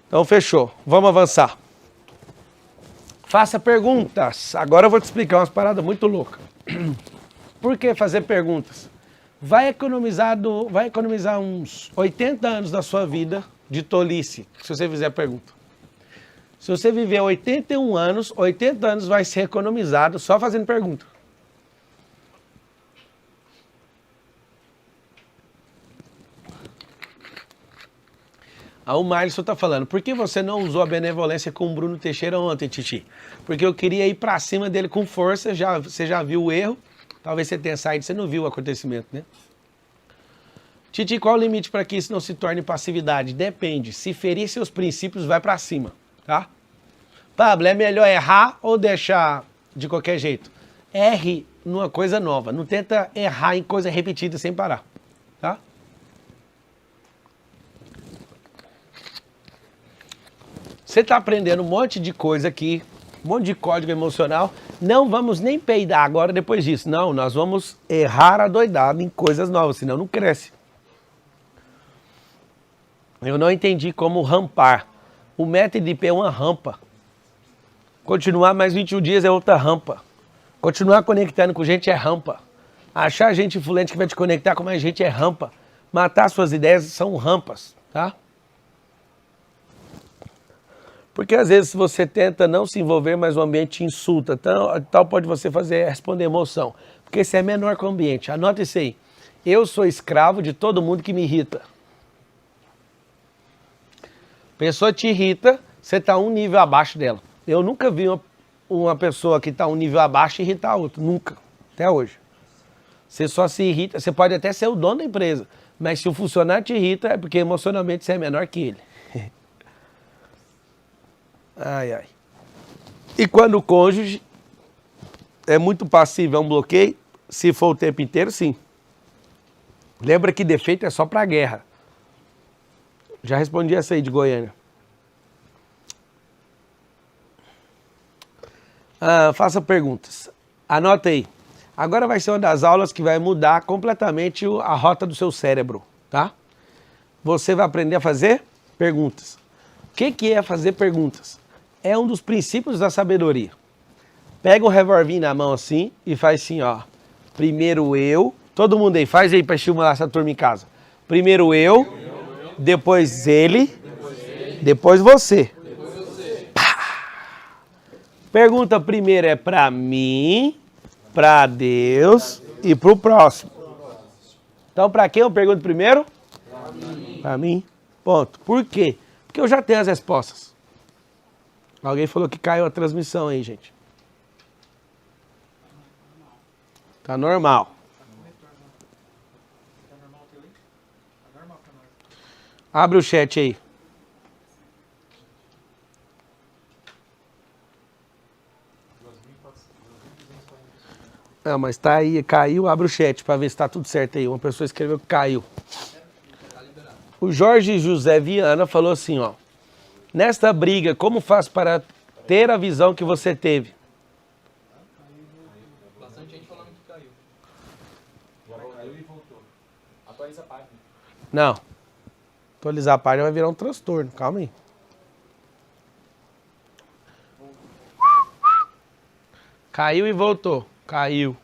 Então, fechou. Vamos avançar. Faça perguntas. Agora eu vou te explicar umas paradas muito loucas. Por que fazer perguntas? Vai economizar uns 80 anos da sua vida de tolice, se você fizer pergunta. Se você viver 81 anos, 80 anos vai ser economizado só fazendo pergunta. O Marlison está falando, por que você não usou a benevolência com o Bruno Teixeira ontem, Titi? Porque eu queria ir para cima dele com força, você já viu o erro, talvez você tenha saído, você não viu o acontecimento, né? Titi, qual o limite para que isso não se torne passividade? Depende, se ferir seus princípios, vai para cima, tá? Pablo, é melhor errar ou deixar de qualquer jeito? Erre numa coisa nova, não tenta errar em coisa repetida sem parar, tá? Você está aprendendo um monte de coisa aqui, um monte de código emocional. Não vamos nem peidar agora depois disso. Não, nós vamos errar adoidado em coisas novas, senão não cresce. Eu não entendi como rampar. O método IP é uma rampa. Continuar mais 21 dias é outra rampa. Continuar conectando com gente é rampa. Achar gente influente que vai te conectar com mais gente é rampa. Matar suas ideias são rampas, tá? Porque às vezes você tenta não se envolver, mas o ambiente te insulta. Tal pode você fazer é responder emoção. Porque esse é menor que o ambiente. Anota isso aí. Eu sou escravo de todo mundo que me irrita. Pessoa te irrita, você está um nível abaixo dela. Eu nunca vi uma pessoa que está um nível abaixo irritar a outra. Nunca. Até hoje. Você só se irrita. Você pode até ser o dono da empresa. Mas se o funcionário te irrita, é porque emocionalmente você é menor que ele. Ai, ai. E quando o cônjuge é muito passivo, é um bloqueio, se for o tempo inteiro, sim. Lembra que defeito é só pra guerra. Já respondi essa aí de Goiânia. Faça perguntas. Anota aí. Agora vai ser uma das aulas que vai mudar completamente a rota do seu cérebro, tá? Você vai aprender a fazer perguntas. O que é fazer perguntas? É um dos princípios da sabedoria. Pega o revolvinho na mão assim e faz assim, ó. Primeiro eu. Todo mundo aí, faz aí pra estimular essa turma em casa. Primeiro eu, depois ele, depois você. Pergunta primeiro é pra mim, pra Deus e pro próximo. Então, pra quem eu pergunto primeiro? Pra mim. Ponto. Por quê? Porque eu já tenho as respostas. Alguém falou que caiu a transmissão aí, gente. Tá normal. Abre o chat aí. Não, mas tá aí, caiu, abre o chat pra ver se tá tudo certo aí. Uma pessoa escreveu que caiu. O Jorge José Viana falou assim, ó. Nesta briga, como faz para ter a visão que você teve? Bastante gente falando que caiu. Já caiu e voltou. Atualiza a página. Não. Atualizar a página vai virar um transtorno. Calma aí. Caiu e voltou. Caiu.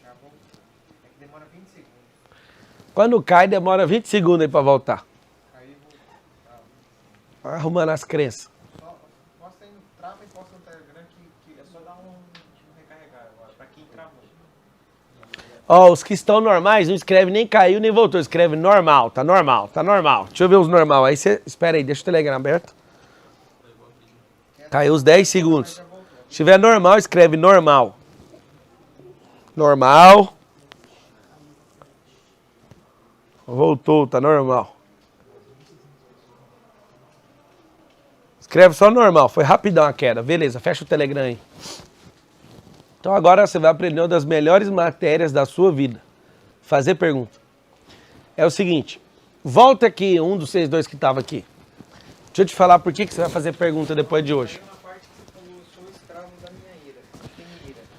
Já voltou. É que demora 20 segundos. Quando cai, demora 20 segundos aí pra voltar. Caiu e voltou. Arrumando as crenças. Só posta aí no trava e posta no Telegram que é só dar um recarregar agora, pra quem travou. Ó, os que estão normais não escreve nem caiu nem voltou, escreve normal, tá normal, tá normal. Deixa eu ver os normal, aí você, espera aí, deixa o Telegram aberto. Caiu os 10 segundos. Se tiver normal, escreve normal. Normal. Voltou, tá normal. Escreve só normal, foi rapidão a queda. Beleza, fecha o Telegram aí. Então agora você vai aprender uma das melhores matérias da sua vida. Fazer pergunta. É o seguinte, volta aqui, um dos vocês dois que estava aqui. Deixa eu te falar por que você vai fazer pergunta depois de hoje.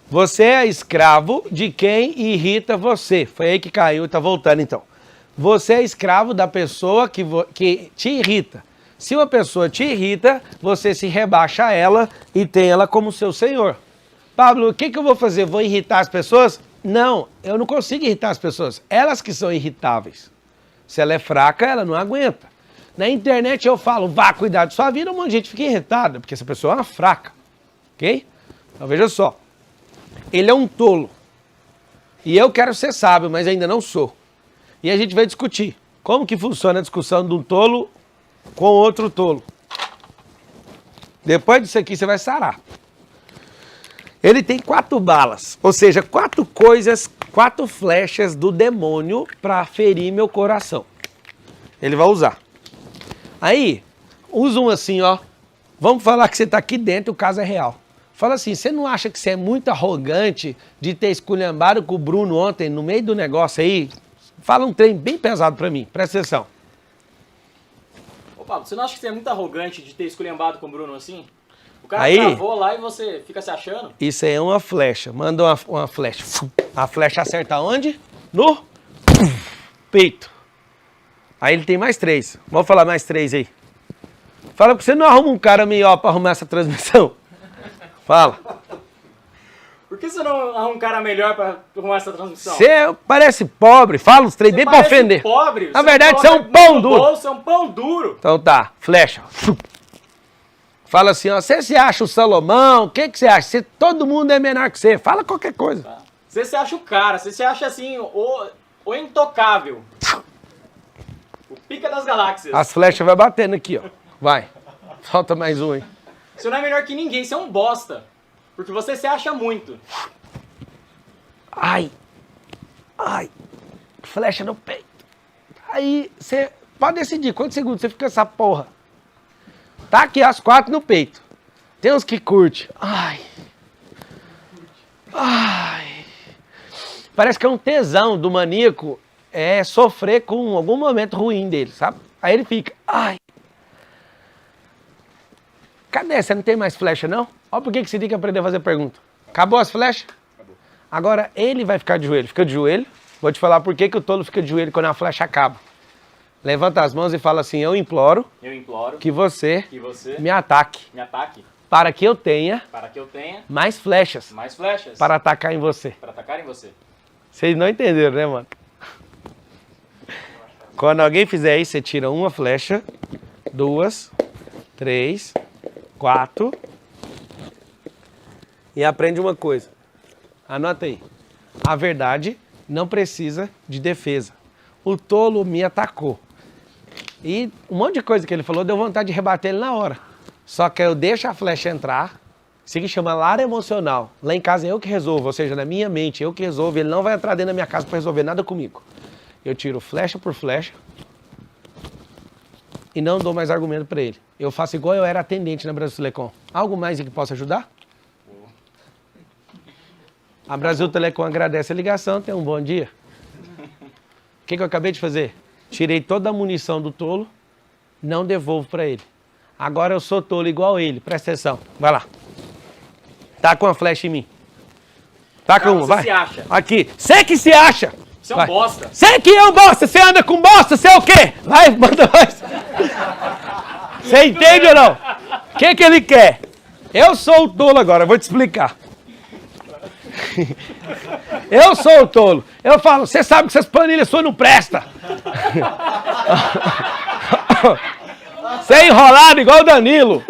Você é escravo de quem irrita você. Foi aí que caiu e tá voltando então. você é escravo da pessoa que te irrita. Se uma pessoa te irrita, você se rebaixa a ela e tem ela como seu senhor. Pablo, o que eu vou fazer? Vou irritar as pessoas? Não, eu não consigo irritar as pessoas. Elas que são irritáveis. Se ela é fraca, ela não aguenta. Na internet eu falo, vá cuidar de sua vida, um monte de gente fica irritada, porque essa pessoa é uma fraca. Ok? Então veja só. Ele é um tolo. E eu quero ser sábio, mas ainda não sou. E a gente vai discutir. Como que funciona a discussão de um tolo com outro tolo? Depois disso aqui você vai sarar. Ele tem 4 balas, ou seja, 4 coisas, 4 flechas do demônio para ferir meu coração. Ele vai usar. Aí, usa um assim, ó. Vamos falar que você está aqui dentro e o caso é real. Fala assim, você não acha que você é muito arrogante de ter esculhambado com o Bruno ontem no meio do negócio aí? Fala um trem bem pesado para mim, presta atenção. Ô Pablo, você não acha que você é muito arrogante de ter esculhambado com o Bruno assim? O cara Aí, travou lá e você fica se achando? Isso aí é uma flecha. Manda uma flecha. A flecha acerta onde? No peito. Aí ele tem mais 3. Vamos falar mais 3 aí. Fala que você não arruma um cara melhor pra arrumar essa transmissão. Fala. Por que você não arruma um cara melhor pra arrumar essa transmissão? Você parece pobre. Fala os três bem pra ofender. Pobre. Na verdade, você é um pão duro. Você é um pão duro. Então tá, flecha. Fala assim, ó, você se acha o Salomão? O que você acha? Todo mundo é menor que você. Fala qualquer coisa. Tá. Você se acha o cara, você se acha assim, o intocável. O pica das galáxias. As flechas vai batendo aqui, ó. Vai. Falta mais um aí. Você não é melhor que ninguém, você é um bosta. Porque você se acha muito. Ai. Ai. Flecha no peito. Aí você pode decidir quantos segundos você fica com essa porra. Tá aqui as 4 no peito. Tem uns que curte. Ai. Ai. Parece que é um tesão do maníaco sofrer com algum momento ruim dele, sabe? Aí ele fica. Ai. Cadê? Você não tem mais flecha, não? Olha por que você tem que aprender a fazer pergunta. Acabou as flechas? Acabou. Agora ele vai ficar de joelho. Fica de joelho. Vou te falar por que o tolo fica de joelho quando a flecha acaba. Levanta as mãos e fala assim, eu imploro que você me ataque para que eu tenha mais flechas para atacar em você. Vocês não entenderam, né, mano? Quando alguém fizer isso, você tira uma flecha, 2, 3, 4 e aprende uma coisa. Anota aí. A verdade não precisa de defesa. O tolo me atacou. E um monte de coisa que ele falou, deu vontade de rebater ele na hora. Só que eu deixo a flecha entrar, isso que chama lar emocional. Lá em casa é eu que resolvo, ou seja, na minha mente, eu que resolvo. Ele não vai entrar dentro da minha casa para resolver nada comigo. Eu tiro flecha por flecha e não dou mais argumento para ele. Eu faço igual eu era atendente na Brasil Telecom. Algo mais que possa ajudar? A Brasil Telecom agradece a ligação, tenha um bom dia. O que eu acabei de fazer? Tirei toda a munição do tolo, não devolvo para ele. Agora eu sou tolo igual ele, presta atenção. Vai lá. Tá com a flecha em mim. Taca uma, vai. Você se acha. Aqui. Você que se acha. Você é um bosta. Você que é um bosta. Você anda com bosta, você é o quê? Vai, manda mais. Você entende ou não? O que ele quer? Eu sou o tolo agora, vou te explicar. Eu sou o tolo. Eu falo, você sabe que essas planilhas suas não prestam. Você é enrolado igual o Danilo.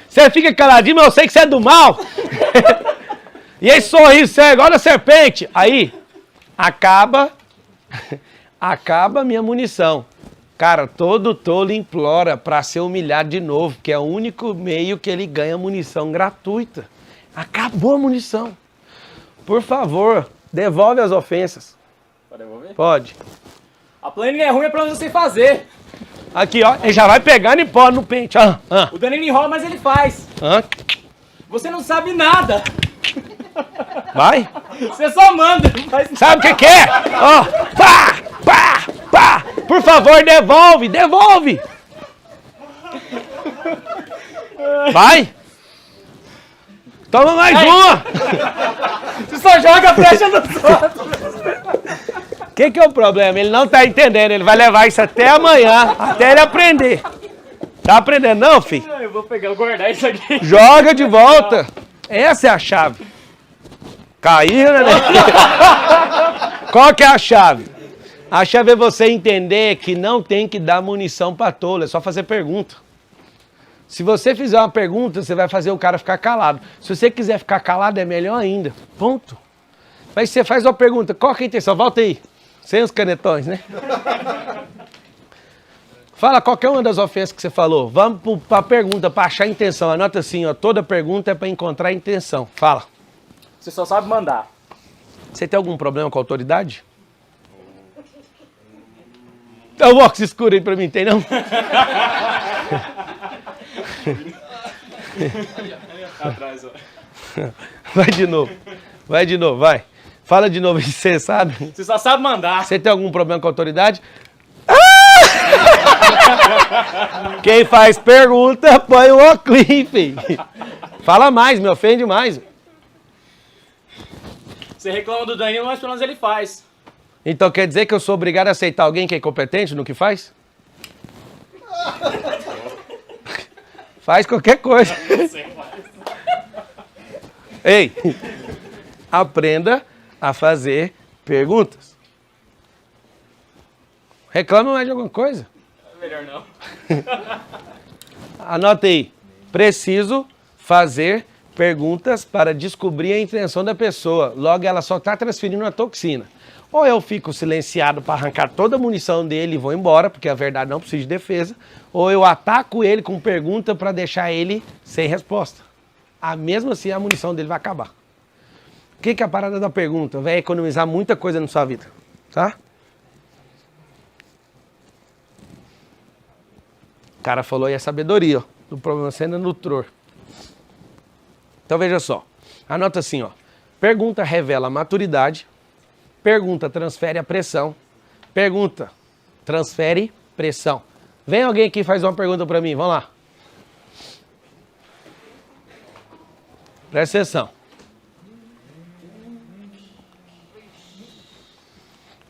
Você fica caladinho, mas eu sei que você é do mal. E esse sorriso, você é igual a serpente. Aí, acaba a minha munição. Cara, todo tolo implora para ser humilhado de novo, que é o único meio que ele ganha munição gratuita. Acabou a munição. Por favor, devolve as ofensas. Pode devolver? Pode. A planilha é ruim, é pra você fazer. Aqui, ó, ele já vai pegando e pôr no pente. O Danilo enrola, mas ele faz. Você não sabe nada. Vai. Você só manda. Sabe o que é? Ó, pá, pá, pá. Por favor, devolve, devolve. Vai. Toma mais uma. Você só joga a flecha nos outros. que é o problema? Ele não tá entendendo, ele vai levar isso até amanhã, até ele aprender. Tá aprendendo não, filho? Eu vou pegar, guardar isso aqui. Joga de volta. Essa é a chave. Caiu, né? Qual que é a chave? A chave é você entender que não tem que dar munição pra tolo, é só fazer pergunta. Se você fizer uma pergunta, você vai fazer o cara ficar calado. Se você quiser ficar calado, é melhor ainda. Ponto. Mas você faz uma pergunta, qual que é a intenção? Volta aí. Sem os canetões, né? Fala qualquer uma das ofensas que você falou. Vamos para a pergunta, para achar a intenção. Anota assim, ó, toda pergunta é para encontrar a intenção. Fala. Você só sabe mandar. Você tem algum problema com a autoridade? Dá um óculos escuro aí para mim, tem não? Atrás, ó. Vai de novo, vai. Fala de novo, você sabe? Você só sabe mandar. Você tem algum problema com a autoridade? Quem faz pergunta, põe o óculos, filho. Fala mais, me ofende mais. Você reclama do Danilo, mas pelo menos ele faz. Então quer dizer que eu sou obrigado a aceitar alguém que é incompetente no que faz? Faz qualquer coisa. Ei, aprenda a fazer perguntas. Reclama mais de alguma coisa? Melhor não. Anota aí. Preciso fazer perguntas para descobrir a intenção da pessoa. Logo, ela só está transferindo a toxina. Ou eu fico silenciado para arrancar toda a munição dele e vou embora, porque a verdade não precisa de defesa. Ou eu ataco ele com pergunta para deixar ele sem resposta. Mesmo assim, a munição dele vai acabar. O que é a parada da pergunta? Vai economizar muita coisa na sua vida, tá? O cara falou aí a sabedoria, ó, do problema sendo nutror. Então veja só, anota assim, ó. Pergunta revela maturidade, pergunta transfere a pressão, pergunta transfere pressão. Vem alguém aqui e faz uma pergunta para mim, vamos lá. Presta atenção.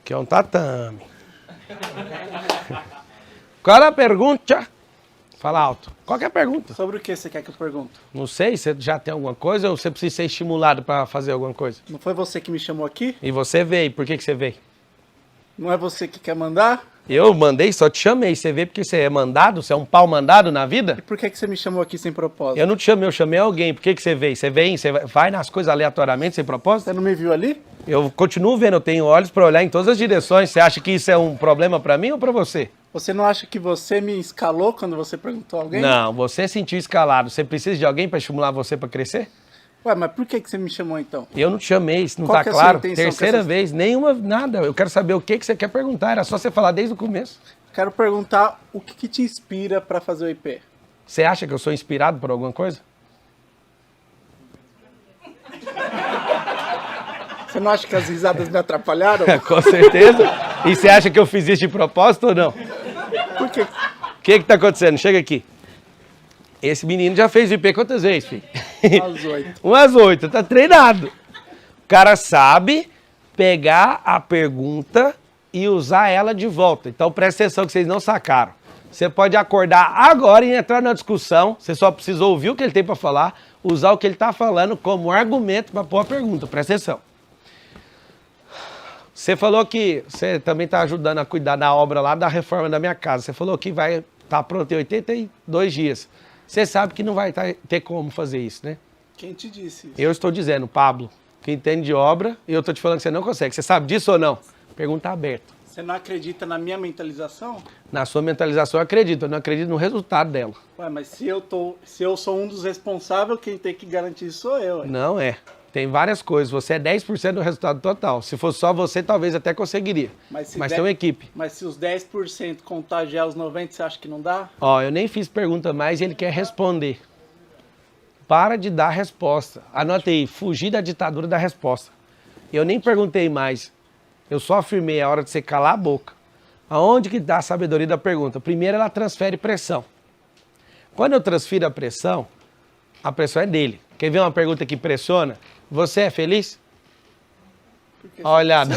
Que é um tatame. Qual é a pergunta? Fala alto. Qual que é a pergunta? Sobre o que você quer que eu pergunte? Não sei, você já tem alguma coisa ou você precisa ser estimulado para fazer alguma coisa? Não foi você que me chamou aqui? E você veio, por que você veio? Não é você que quer mandar? Eu mandei, só te chamei. Você veio porque você é mandado? Você é um pau mandado na vida? E por que você me chamou aqui sem propósito? Eu não te chamei, eu chamei alguém. Por que você veio? Você vem, você vai nas coisas aleatoriamente, sem propósito? Você não me viu ali? Eu continuo vendo, eu tenho olhos para olhar em todas as direções. Você acha que isso é um problema para mim ou para você? Você não acha que você me escalou quando você perguntou a alguém? Não, você sentiu escalado. Você precisa de alguém para estimular você para crescer? Ué, mas por que você me chamou então? Eu não te chamei, isso não Qual tá que é a sua claro? intenção com Terceira essas- vez, nenhuma, nada. Eu quero saber o que você quer perguntar. Era só você falar desde o começo. Quero perguntar o que te inspira para fazer o IP? Você acha que eu sou inspirado por alguma coisa? Você não acha que as risadas me atrapalharam? Com certeza. E você acha que eu fiz isso de propósito ou não? Por quê? O que tá acontecendo? Chega aqui. Esse menino já fez IP quantas vezes, filho? Às 8. Umas 8, tá treinado. O cara sabe pegar a pergunta e usar ela de volta. Então presta atenção que vocês não sacaram. Você pode acordar agora e entrar na discussão, você só precisa ouvir o que ele tem para falar, usar o que ele está falando como argumento para pôr a pergunta. Presta atenção. Você falou que você também está ajudando a cuidar da obra lá da reforma da minha casa. Você falou que vai estar pronto em 82 dias. Você sabe que não vai ter como fazer isso, né? Quem te disse isso? Eu estou dizendo, Pablo, que entende de obra, e eu estou te falando que você não consegue. Você sabe disso ou não? Pergunta aberta. Você não acredita na minha mentalização? Na sua mentalização eu acredito, eu não acredito no resultado dela. Ué, mas se eu sou um dos responsáveis, quem tem que garantir isso sou eu. Ué. Não é. Tem várias coisas. Você é 10% do resultado total. Se fosse só você, talvez até conseguiria. Mas tem uma equipe. Mas se os 10% contagiar os 90%, você acha que não dá? Ó, eu nem fiz pergunta mais e ele quer responder. Para de dar resposta. Anote aí, fugir da ditadura da resposta. Eu nem perguntei mais. Eu só afirmei a hora de você calar a boca. Aonde que dá a sabedoria da pergunta? Primeiro, ela transfere pressão. Quando eu transfiro a pressão é dele. Quer ver uma pergunta que pressiona? Você é feliz? Olha a olhada.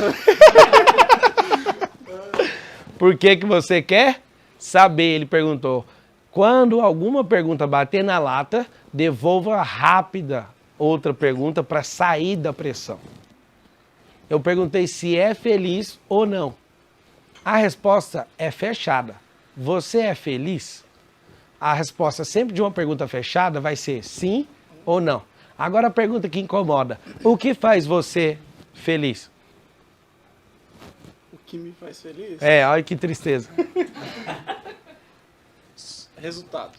Por que que você quer saber? Ele perguntou. Quando alguma pergunta bater na lata, devolva rápida outra pergunta para sair da pressão. Eu perguntei se é feliz ou não. A resposta é fechada. Você é feliz? A resposta sempre de uma pergunta fechada vai ser sim ou não. Agora a pergunta que incomoda. O que faz você feliz? O que me faz feliz? É, olha que tristeza. Resultado.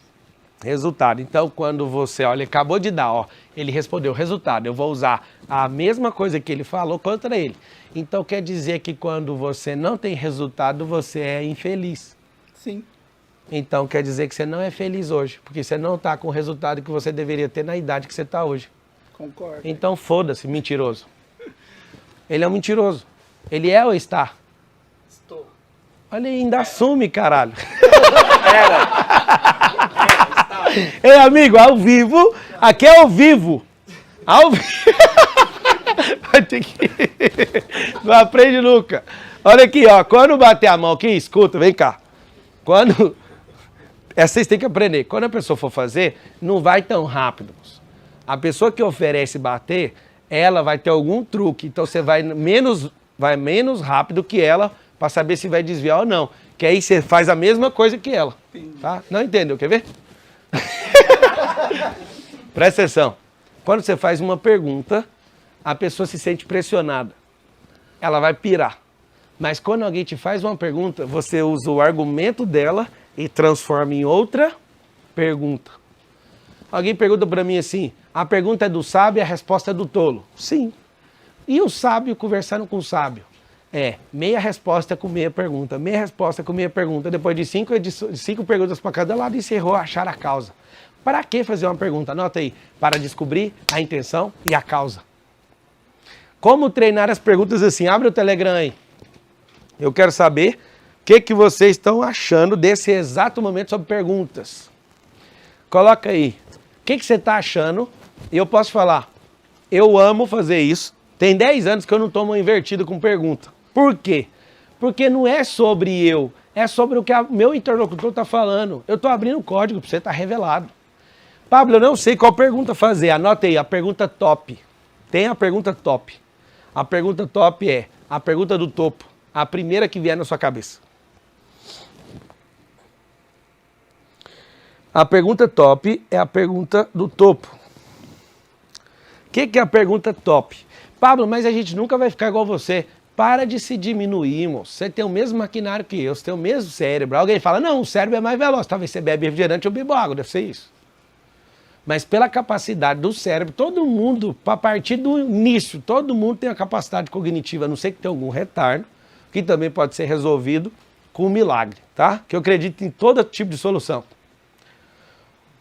Resultado. Então, quando você, olha, acabou de dar, ó, ele respondeu resultado. Eu vou usar a mesma coisa que ele falou contra ele. Então, quer dizer que quando você não tem resultado, você é infeliz. Sim. Então, quer dizer que você não é feliz hoje, porque você não está com o resultado que você deveria ter na idade que você está hoje. Concordo. Então, foda-se, mentiroso. Ele é um mentiroso. Ele é ou está? Estou. Olha aí, ainda assume, caralho. Ei, amigo, ao vivo. Aqui é ao vivo. Ao vivo. Vai ter que... Não aprende nunca. Olha aqui, ó. Quando bater a mão aqui, escuta, vem cá. Quando... Essa vocês têm que aprender. Quando a pessoa for fazer, não vai tão rápido. A pessoa que oferece bater, ela vai ter algum truque. Então você vai menos rápido que ela para saber se vai desviar ou não. Que aí você faz a mesma coisa que ela. Tá? Não entendeu? Quer ver? Presta atenção. Quando você faz uma pergunta, a pessoa se sente pressionada. Ela vai pirar. Mas quando alguém te faz uma pergunta, você usa o argumento dela e transforma em outra pergunta. Alguém pergunta para mim assim, a pergunta é do sábio e a resposta é do tolo. Sim. E o sábio conversando com o sábio? É, meia resposta com meia pergunta, meia resposta com meia pergunta. Depois de cinco perguntas para cada lado, encerrou achar a causa. Para que fazer uma pergunta? Anota aí. Para descobrir a intenção e a causa. Como treinar as perguntas assim? Abre o Telegram aí. Eu quero saber o que vocês estão achando desse exato momento sobre perguntas. Coloca aí. O que você está achando? E eu posso falar, eu amo fazer isso. Tem 10 anos que eu não tomo invertido com pergunta. Por quê? Porque não é sobre eu, é sobre o que o meu interlocutor está falando. Eu estou abrindo o código para você, está revelado. Pablo, eu não sei qual pergunta fazer. Anota aí, a pergunta top. Tem a pergunta top. A pergunta top é a pergunta do topo. A primeira que vier na sua cabeça. A pergunta top é a pergunta do topo. O que é a pergunta top? Pablo, mas a gente nunca vai ficar igual você. Para de se diminuir, moço. Você tem o mesmo maquinário que eu, você tem o mesmo cérebro. Alguém fala, não, o cérebro é mais veloz. Talvez você bebe refrigerante ou bebo água, deve ser isso. Mas pela capacidade do cérebro, todo mundo, a partir do início, todo mundo tem a capacidade cognitiva, a não ser que tenha algum retardo, que também pode ser resolvido com um milagre, tá? Que eu acredito em todo tipo de solução.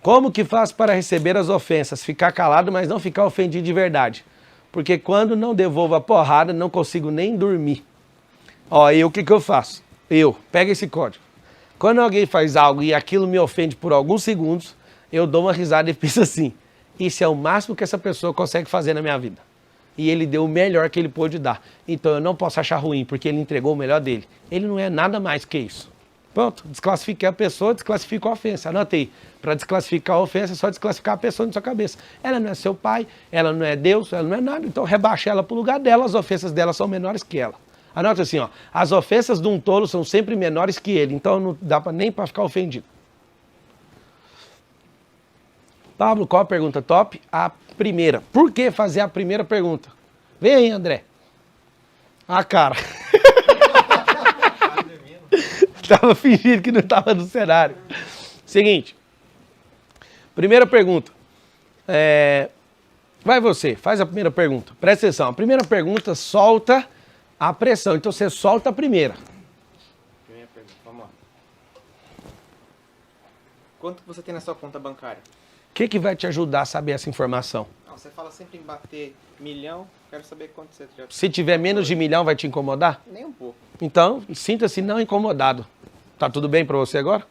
Como que faz para receber as ofensas? Ficar calado, mas não ficar ofendido de verdade. Porque quando não devolvo a porrada, não consigo nem dormir. Ó, o que eu faço? Pega esse código. Quando alguém faz algo e aquilo me ofende por alguns segundos, eu dou uma risada e penso assim, isso é o máximo que essa pessoa consegue fazer na minha vida. E ele deu o melhor que ele pôde dar. Então eu não posso achar ruim, porque ele entregou o melhor dele. Ele não é nada mais que isso. Pronto, desclassifiquei a pessoa, desclassifico a ofensa. Anota aí, para desclassificar a ofensa é só desclassificar a pessoa na sua cabeça. Ela não é seu pai, ela não é Deus, ela não é nada. Então rebaixa ela para o lugar dela, as ofensas dela são menores que ela. Anota assim, ó, as ofensas de um tolo são sempre menores que ele, então não dá nem para ficar ofendido. Pablo, qual a pergunta top? A primeira. Por que fazer a primeira pergunta? Vem aí, André. Ah, cara. Tava fingindo que não estava no cenário. Seguinte. Primeira pergunta. Vai você, faz a primeira pergunta. Presta atenção. A primeira pergunta solta a pressão. Então você solta a primeira. Primeira pergunta, vamos lá. Quanto você tem na sua conta bancária? O que vai te ajudar a saber essa informação? Não, você fala sempre em bater milhão, quero saber quanto você já... Se tiver menos de 1 milhão, vai te incomodar? Nem um pouco. Então, sinta-se não incomodado. Tá tudo bem pra você agora?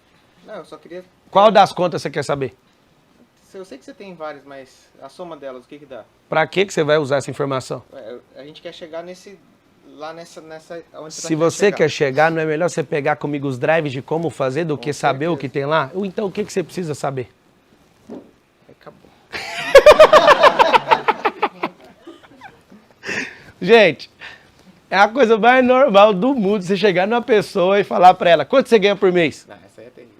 Não, eu só queria... Qual das contas você quer saber? Eu sei que você tem várias, mas a soma delas, o que dá? Pra que você vai usar essa informação? A gente quer chegar lá nessa onde Se você quer chegar, não é melhor você pegar comigo os drives de como fazer do que saber o que tem lá? Então o que você precisa saber? Acabou. Gente, é a coisa mais normal do mundo você chegar numa pessoa e falar pra ela, quanto você ganha por mês? Não, essa aí é terrível.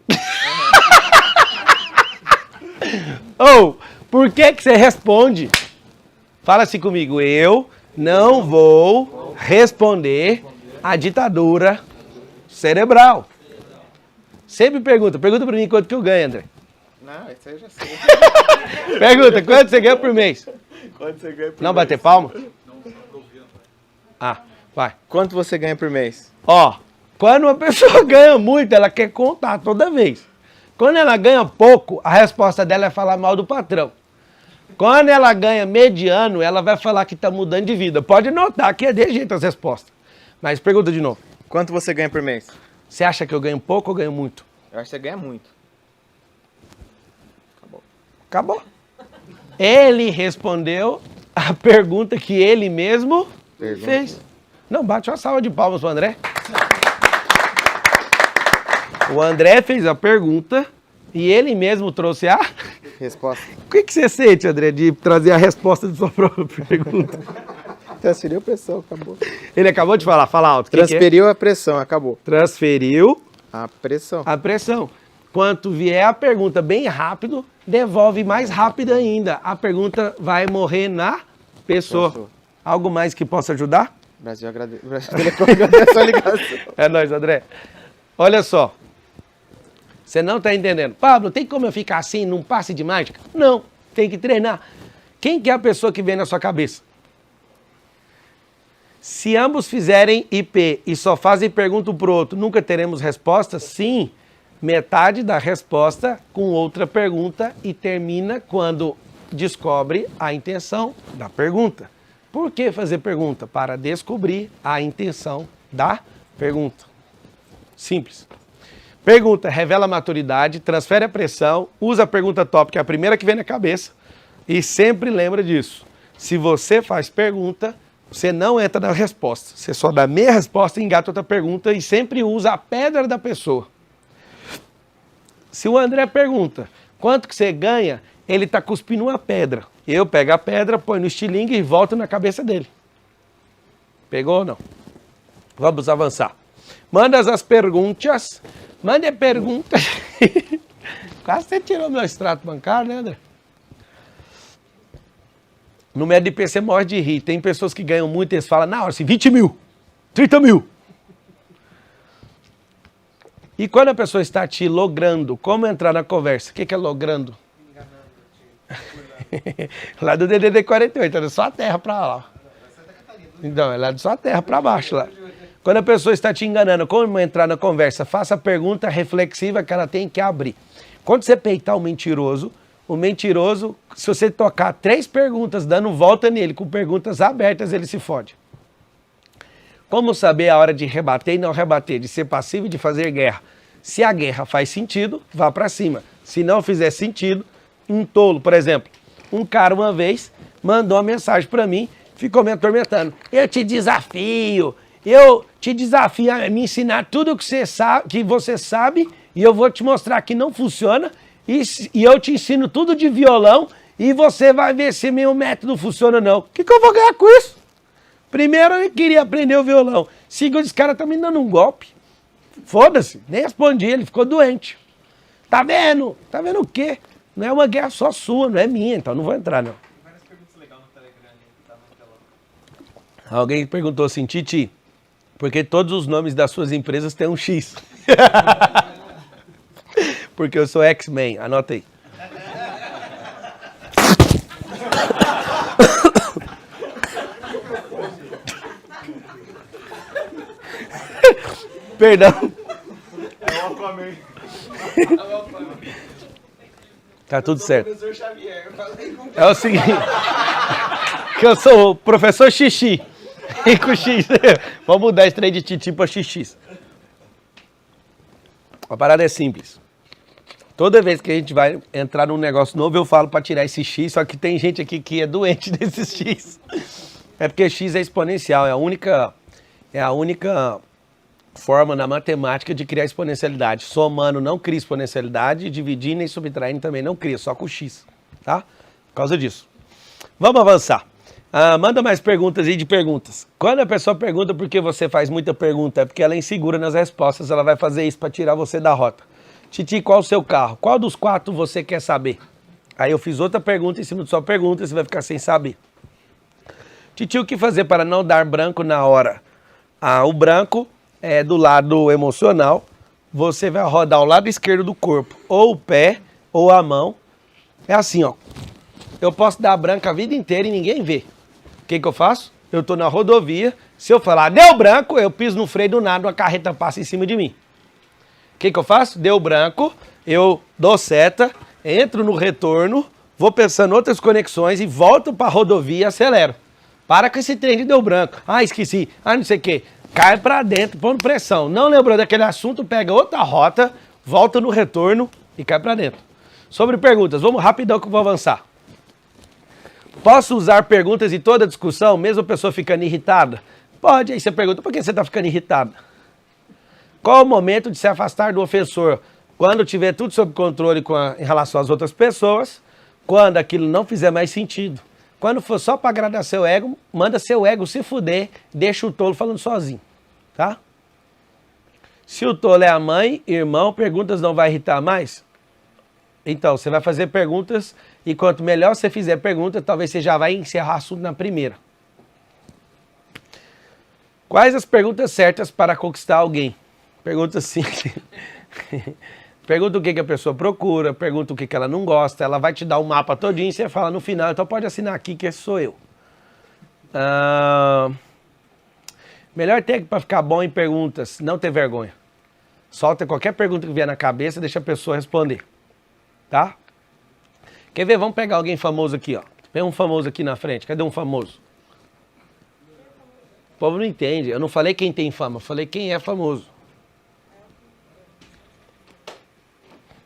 Ou, por que você responde? Fala assim comigo, eu não vou responder à ditadura cerebral. Sempre pergunta pra mim quanto que eu ganho, André. Não, essa aí eu já sei. Pergunta, quanto você ganha por mês? Quanto você ganha por Não bater palma? Ah, vai. Quanto você ganha por mês? Ó, quando uma pessoa ganha muito, ela quer contar toda vez. Quando ela ganha pouco, a resposta dela é falar mal do patrão. Quando ela ganha mediano, ela vai falar que está mudando de vida. Pode notar que é de jeito as respostas. Mas pergunta de novo. Quanto você ganha por mês? Você acha que eu ganho pouco ou ganho muito? Eu acho que você ganha muito. Acabou. Ele respondeu a pergunta que ele mesmo fez. Não, bate uma salva de palmas pro André. O André fez a pergunta e ele mesmo trouxe a... Resposta. O que você sente, André, de trazer a resposta de sua própria pergunta? Transferiu a pressão, acabou. Ele acabou de falar, fala alto. Transferiu a pressão, acabou. Transferiu A pressão. a pressão. Quanto vier a pergunta bem rápido, devolve mais rápido ainda. A pergunta vai morrer na pessoa. Algo mais que possa ajudar? Brasil agradece. Brasil Telecom agradece a ligação. É nóis, André. Olha só. Você não está entendendo. Pablo, tem como eu ficar assim num passe de mágica? Não, tem que treinar. Quem que é a pessoa que vem na sua cabeça? Se ambos fizerem IP e só fazem pergunta pro outro, nunca teremos resposta? Sim, metade da resposta com outra pergunta e termina quando descobre a intenção da pergunta. Por que fazer pergunta? Para descobrir a intenção da pergunta. Simples. Pergunta, revela a maturidade, transfere a pressão, usa a pergunta top, que é a primeira que vem na cabeça, e sempre lembra disso. Se você faz pergunta, você não entra na resposta. Você só dá meia resposta, engata outra pergunta e sempre usa a pedra da pessoa. Se o André pergunta, quanto que você ganha, ele está cuspindo uma pedra. Eu pego a pedra, põe no estilingue e volto na cabeça dele. Pegou ou não? Vamos avançar. Manda as perguntas. Mande perguntas. Quase você tirou meu extrato bancário, né, André? No médio de IP você morre de rir. Tem pessoas que ganham muito e eles falam, na hora, assim, 20 mil, 30 mil. E quando a pessoa está te logrando, como entrar na conversa? O que é logrando? Lá do DDD 48, é só a terra para lá. Então, é lá de sua terra para baixo lá. Quando a pessoa está te enganando, como entrar na conversa? Faça a pergunta reflexiva que ela tem que abrir. Quando você peitar o mentiroso, se você tocar 3 perguntas dando volta nele, com perguntas abertas, ele se fode. Como saber a hora de rebater e não rebater, de ser passivo e de fazer guerra? Se a guerra faz sentido, vá para cima. Se não fizer sentido, um tolo, por exemplo. Um cara uma vez mandou uma mensagem para mim, ficou me atormentando. Eu te desafio a me ensinar tudo que você sabe e eu vou te mostrar que não funciona e eu te ensino tudo de violão e você vai ver se meu método funciona ou não. O que eu vou ganhar com isso? Primeiro, eu queria aprender o violão. Segundo, esse cara tá me dando um golpe. Foda-se, nem respondi, ele ficou doente. Tá vendo? Tá vendo o quê? Não é uma guerra só sua, não é minha, então não vou entrar, não. Tem várias perguntas legais no Telegram ali que tá na tela. Alguém perguntou assim, Titi, porque todos os nomes das suas empresas têm um X. Porque eu sou X-Men, anota aí. Perdão. É o Aquaman. Tá tudo certo. Professor Xavier, eu falei com É o seguinte, que eu sou o professor Xixi. E com X. Vamos mudar esse trem de Titi para XX. A parada é simples. Toda vez que a gente vai entrar num negócio novo, eu falo para tirar esse X, só que tem gente aqui que é doente desse X. É porque X é exponencial, é a única É a única forma na matemática de criar exponencialidade. Somando não cria exponencialidade, dividindo e subtraindo também não cria, só com x, tá? Por causa disso. Vamos avançar. Manda mais perguntas aí de perguntas. Quando a pessoa pergunta por que você faz muita pergunta, é porque ela é insegura nas respostas, ela vai fazer isso para tirar você da rota. Titi, qual o seu carro? Qual dos 4 você quer saber? Aí eu fiz outra pergunta em cima de sua pergunta, você vai ficar sem saber. Titi, o que fazer para não dar branco na hora? O branco é do lado emocional, você vai rodar o lado esquerdo do corpo, ou o pé, ou a mão. É assim, ó. Eu posso dar branco a vida inteira e ninguém vê. O que eu faço? Eu tô na rodovia, se eu falar, deu branco, eu piso no freio do nada, uma carreta passa em cima de mim. O que eu faço? Deu branco, eu dou seta, entro no retorno, vou pensando em outras conexões e volto pra rodovia e acelero. Para com esse trem de deu branco. Esqueci. Não sei o quê. Cai pra dentro, pondo pressão. Não lembrou daquele assunto, pega outra rota, volta no retorno e cai pra dentro. Sobre perguntas, vamos rapidão que eu vou avançar. Posso usar perguntas em toda discussão, mesmo a pessoa ficando irritada? Pode. Aí você pergunta, por que você está ficando irritada? Qual o momento de se afastar do ofensor? Quando tiver tudo sob controle em relação às outras pessoas, quando aquilo não fizer mais sentido. Quando for só para agradar seu ego, manda seu ego se fuder, deixa o tolo falando sozinho, tá? Se o tolo é a mãe, irmão, perguntas não vai irritar mais? Então, você vai fazer perguntas e quanto melhor você fizer perguntas, talvez você já vai encerrar o assunto na primeira. Quais as perguntas certas para conquistar alguém? Pergunta assim. Pergunta o que a pessoa procura, pergunta o que ela não gosta, ela vai te dar um mapa todinho e você fala no final, então pode assinar aqui que esse sou eu. Melhor técnica para ficar bom em perguntas, não ter vergonha. Solta qualquer pergunta que vier na cabeça, deixa a pessoa responder. Tá? Quer ver? Vamos pegar alguém famoso aqui, ó. Tem um famoso aqui na frente. Cadê um famoso? O povo não entende. Eu não falei quem tem fama, eu falei quem é famoso.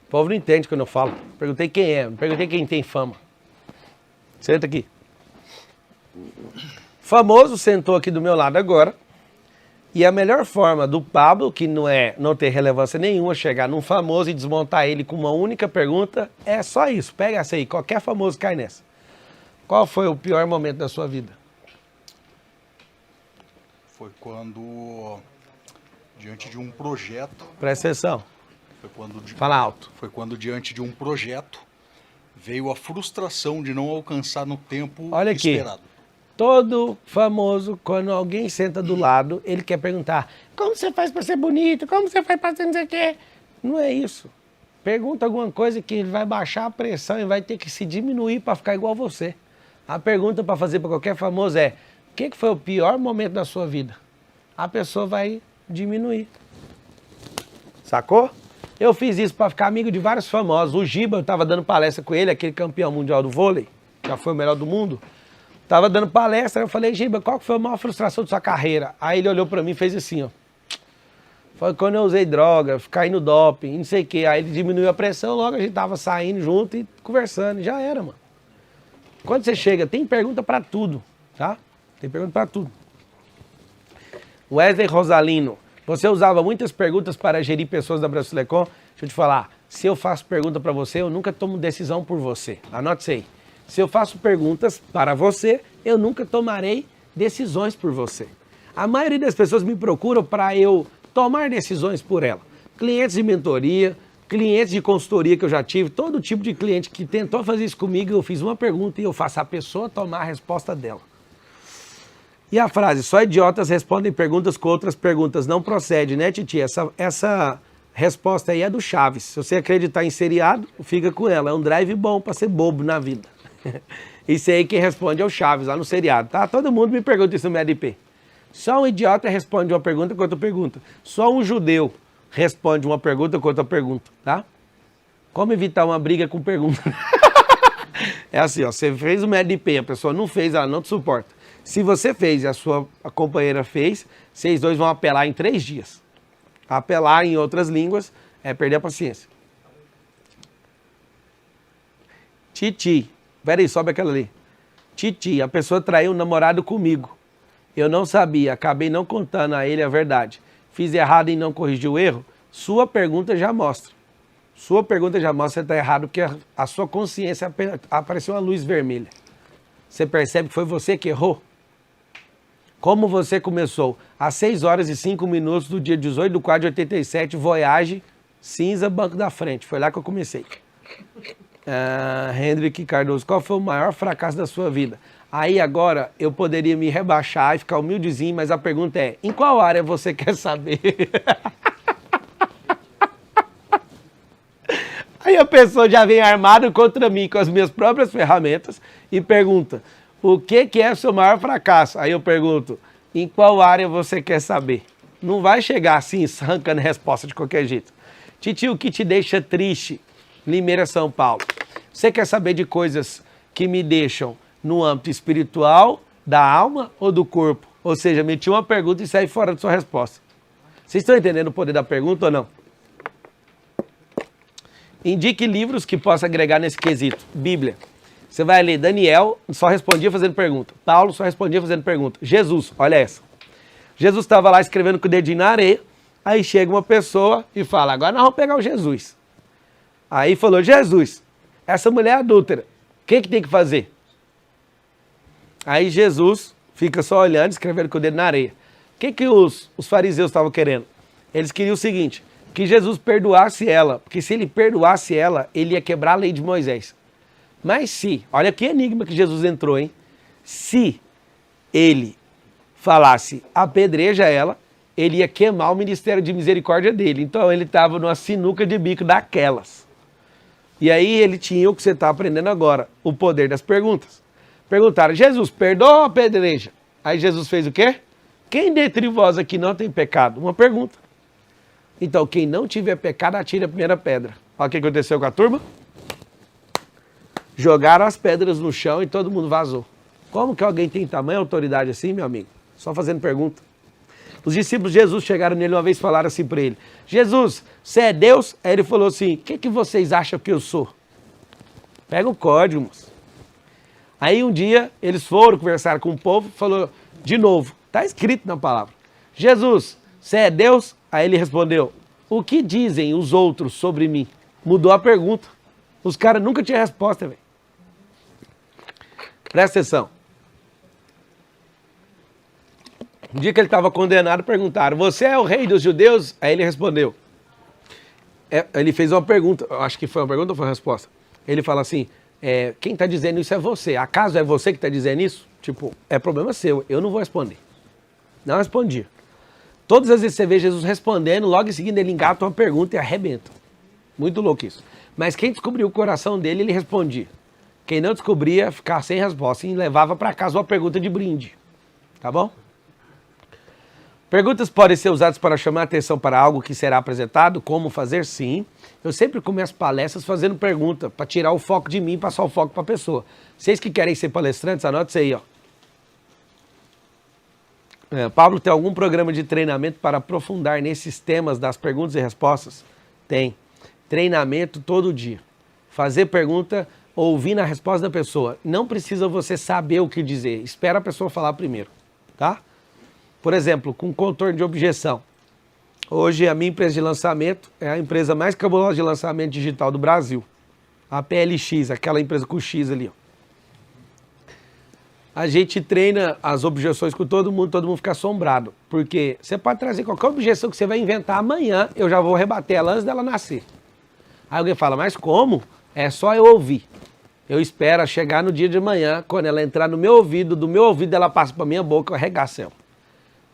O povo não entende quando eu falo. Perguntei quem é, não perguntei quem tem fama. Senta aqui. Famoso sentou aqui do meu lado agora. E a melhor forma do Pablo, que não ter relevância nenhuma, chegar num famoso e desmontar ele com uma única pergunta, é só isso. Pega essa aí, qualquer famoso cai nessa. Qual foi o pior momento da sua vida? Foi quando, diante de um projeto... Presta atenção. Fala alto. Foi quando, diante de um projeto, veio a frustração de não alcançar no tempo esperado. Todo famoso, quando alguém senta do lado, ele quer perguntar, como você faz para ser bonito? Como você faz para ser não sei o quê? Não é isso. Pergunta alguma coisa que ele vai baixar a pressão e vai ter que se diminuir para ficar igual a você. A pergunta para fazer para qualquer famoso é, o que foi o pior momento da sua vida? A pessoa vai diminuir. Sacou? Eu fiz isso para ficar amigo de vários famosos. O Giba, eu estava dando palestra com ele, aquele campeão mundial do vôlei, já foi o melhor do mundo. Tava dando palestra, eu falei, Giba, qual que foi a maior frustração da sua carreira? Aí ele olhou pra mim e fez assim, ó. Foi quando eu usei droga, caí no doping, não sei o quê. Aí ele diminuiu a pressão, logo a gente tava saindo junto e conversando, já era, mano. Quando você chega, tem pergunta pra tudo, tá? Tem pergunta pra tudo. Wesley Rosalino, você usava muitas perguntas para gerir pessoas da Brasilecom? Deixa eu te falar, se eu faço pergunta pra você, eu nunca tomo decisão por você. Anote isso aí. Se eu faço perguntas para você, eu nunca tomarei decisões por você. A maioria das pessoas me procuram para eu tomar decisões por ela. Clientes de mentoria, clientes de consultoria que eu já tive, todo tipo de cliente que tentou fazer isso comigo, eu fiz uma pergunta e eu faço a pessoa tomar a resposta dela. E a frase, só idiotas respondem perguntas com outras perguntas, não procede, né, Titi? Essa resposta aí é do Chaves. Se você acreditar em seriado, fica com ela. É um drive bom para ser bobo na vida. Isso aí quem responde é o Chaves, lá no seriado, tá? Todo mundo me pergunta isso no MDP. Só um idiota responde uma pergunta com outra pergunta. Só um judeu responde uma pergunta com outra pergunta, tá? Como evitar uma briga com pergunta? É assim, ó, você fez o MDP, a pessoa não fez, ela não te suporta. Se você fez e a companheira fez, vocês dois vão apelar em 3 dias. Apelar em outras línguas é perder a paciência. Titi. Peraí, sobe aquela ali. Titi, a pessoa traiu o namorado comigo. eu não sabia, acabei não contando a ele a verdade. Fiz errado em não corrigir o erro? Sua pergunta já mostra. Sua pergunta já mostra que você está errado, porque a sua consciência apareceu uma luz vermelha. Você percebe que foi você que errou? Como você começou? Às 6 horas e 5 minutos do dia 18 de 4 de 87, Voyage, cinza, banco da frente. Foi lá que eu comecei. Hendrick Cardoso, qual foi o maior fracasso da sua vida? Aí agora eu poderia me rebaixar e ficar humildezinho, mas a pergunta é, em qual área você quer saber? Aí a pessoa já vem armada contra mim com as minhas próprias ferramentas e pergunta, o que é o seu maior fracasso? Aí eu pergunto, em qual área você quer saber? Não vai chegar assim, arrancando resposta de qualquer jeito. Titi, o que te deixa triste? Limeira, São Paulo. Você quer saber de coisas que me deixam no âmbito espiritual, da alma ou do corpo? Ou seja, meti uma pergunta e sai fora da sua resposta. Vocês estão entendendo o poder da pergunta ou não? Indique livros que possa agregar nesse quesito. Bíblia. Você vai ler Daniel, só respondia fazendo pergunta. Paulo só respondia fazendo pergunta. Jesus, olha essa. Jesus estava lá escrevendo com o dedinho na areia, aí chega uma pessoa e fala, agora nós vamos pegar o Jesus. Aí falou, Jesus, essa mulher é adúltera, o que tem que fazer? Aí Jesus fica só olhando, escrevendo com o dedo na areia. O que os fariseus estavam querendo? Eles queriam o seguinte, que Jesus perdoasse ela, porque se ele perdoasse ela, ele ia quebrar a lei de Moisés. Mas se, olha que enigma que Jesus entrou, hein? Se ele falasse apedreja ela, ele ia queimar o ministério de misericórdia dele. Então ele estava numa sinuca de bico daquelas. E aí ele tinha o que você está aprendendo agora, o poder das perguntas. Perguntaram, Jesus, perdoa ou apedreja? Aí Jesus fez o quê? Quem dentre vós aqui não tem pecado? Uma pergunta. Então, quem não tiver pecado, atire a primeira pedra. Olha o que aconteceu com a turma. Jogaram as pedras no chão e todo mundo vazou. Como que alguém tem tamanha autoridade assim, meu amigo? Só fazendo pergunta. Os discípulos de Jesus chegaram nele uma vez e falaram assim para ele, Jesus, você é Deus? Aí ele falou assim, o que vocês acham que eu sou? Pega o código, moço. Aí um dia eles foram conversar com o povo, falou de novo, está escrito na palavra, Jesus, você é Deus? Aí ele respondeu, o que dizem os outros sobre mim? Mudou a pergunta. Os caras nunca tinham resposta, velho. Presta atenção. Um dia que ele estava condenado, perguntaram, você é o rei dos judeus? Aí ele respondeu. Ele fez uma pergunta, acho que foi uma pergunta ou foi uma resposta? Ele fala assim, quem está dizendo isso é você. Acaso é você que está dizendo isso? Tipo, é problema seu, eu não vou responder. Não respondia. Todas as vezes você vê Jesus respondendo, logo em seguida ele engata uma pergunta e arrebenta. Muito louco isso. Mas quem descobriu o coração dele, ele respondia. Quem não descobria, ficava sem resposta e levava para casa uma pergunta de brinde. Tá bom? Perguntas podem ser usadas para chamar a atenção para algo que será apresentado, como fazer sim. Eu sempre começo palestras fazendo pergunta, para tirar o foco de mim e passar o foco para a pessoa. Vocês que querem ser palestrantes, anote isso aí, ó. Pablo, tem algum programa de treinamento para aprofundar nesses temas das perguntas e respostas? Tem. Treinamento todo dia. Fazer pergunta, ouvir a resposta da pessoa. Não precisa você saber o que dizer. Espera a pessoa falar primeiro, tá? Por exemplo, com contorno de objeção. Hoje a minha empresa de lançamento é a empresa mais cabulosa de lançamento digital do Brasil. A PLX, aquela empresa com X ali, ó. A gente treina as objeções com todo mundo fica assombrado. Porque você pode trazer qualquer objeção que você vai inventar amanhã, eu já vou rebater ela antes dela nascer. Aí alguém fala, mas como? É só eu ouvir. Eu espero chegar no dia de amanhã, quando ela entrar no meu ouvido, do meu ouvido ela passa para minha boca, eu arregaço ela.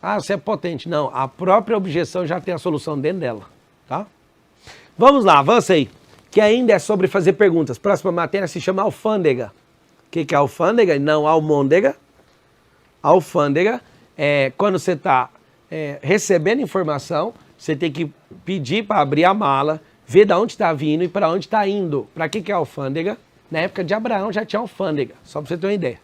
Ah, você é potente. Não, a própria objeção já tem a solução dentro dela, tá? Vamos lá, avança aí. Que ainda é sobre fazer perguntas. Próxima matéria se chama alfândega. O que é alfândega? Não almôndega. Alfândega é quando você está recebendo informação, você tem que pedir para abrir a mala, ver de onde está vindo e para onde está indo. Para que é alfândega? Na época de Abraão já tinha alfândega, só para você ter uma ideia.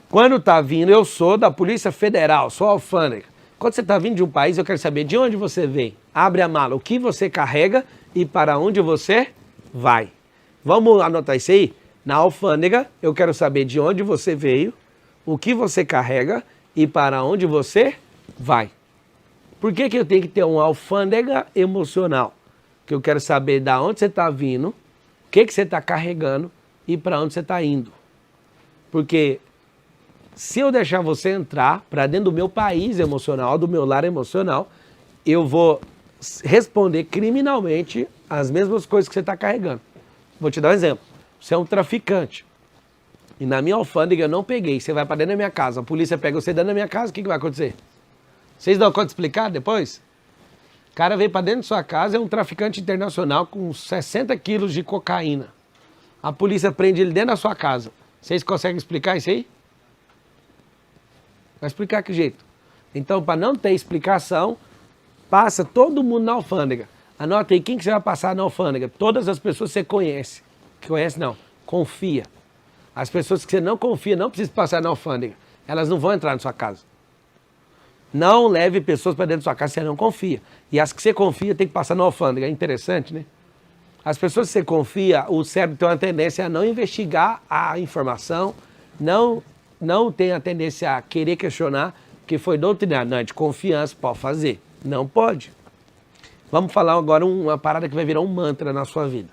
Quando está vindo, eu sou da Polícia Federal, sou alfândega. Quando você está vindo de um país, eu quero saber de onde você vem. Abre a mala, o que você carrega e para onde você vai. Vamos anotar isso aí? Na alfândega, eu quero saber de onde você veio, o que você carrega e para onde você vai. Por que eu tenho que ter uma alfândega emocional? Que eu quero saber de onde você está vindo, o que você está carregando e para onde você está indo. Porque se eu deixar você entrar para dentro do meu país emocional, do meu lar emocional, eu vou responder criminalmente as mesmas coisas que você está carregando. Vou te dar um exemplo. Você é um traficante. E na minha alfândega eu não peguei. Você vai para dentro da minha casa, a polícia pega você dentro da minha casa, o que vai acontecer? Vocês dão conta de explicar depois? O cara veio para dentro de sua casa, é um traficante internacional com 60 quilos de cocaína. A polícia prende ele dentro da sua casa. Vocês conseguem explicar isso aí? Vai explicar que jeito? Então, para não ter explicação, passa todo mundo na alfândega. Anota aí, quem que você vai passar na alfândega? Todas as pessoas que você conhece. Conhece não, confia. As pessoas que você não confia não precisam passar na alfândega. Elas não vão entrar na sua casa. Não leve pessoas para dentro da sua casa que você não confia. E as que você confia tem que passar na alfândega. É interessante, né? As pessoas que você confia, o cérebro tem uma tendência a não investigar a informação, não tem a tendência a querer questionar, porque foi doutrinado. Não, é de confiança, pode fazer. Não pode. Vamos falar agora uma parada que vai virar um mantra na sua vida.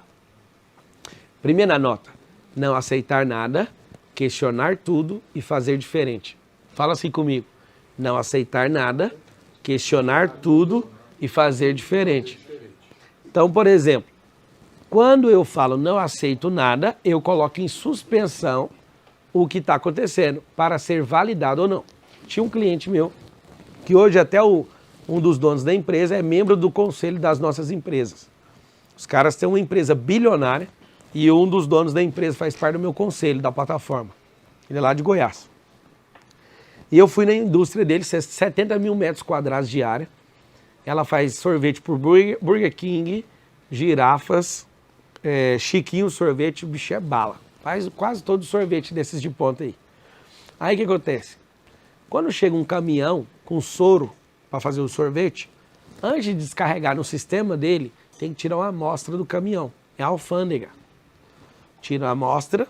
Primeira nota, não aceitar nada, questionar tudo e fazer diferente. Fala assim comigo. Não aceitar nada, questionar tudo e fazer diferente. Então, por exemplo, quando eu falo não aceito nada, eu coloco em suspensão o que está acontecendo para ser validado ou não. Tinha um cliente meu, que hoje até um dos donos da empresa é membro do conselho das nossas empresas. Os caras têm uma empresa bilionária e um dos donos da empresa faz parte do meu conselho, da plataforma. Ele é lá de Goiás. E eu fui na indústria dele, 70 mil metros quadrados de área. Ela faz sorvete por Burger King, girafas, Chiquinho sorvete, o bicho é bala. Faz quase todo o sorvete desses de ponta aí. Aí o que acontece? Quando chega um caminhão com soro para fazer o sorvete, antes de descarregar no sistema dele, tem que tirar uma amostra do caminhão. É a alfândega. Tira a amostra,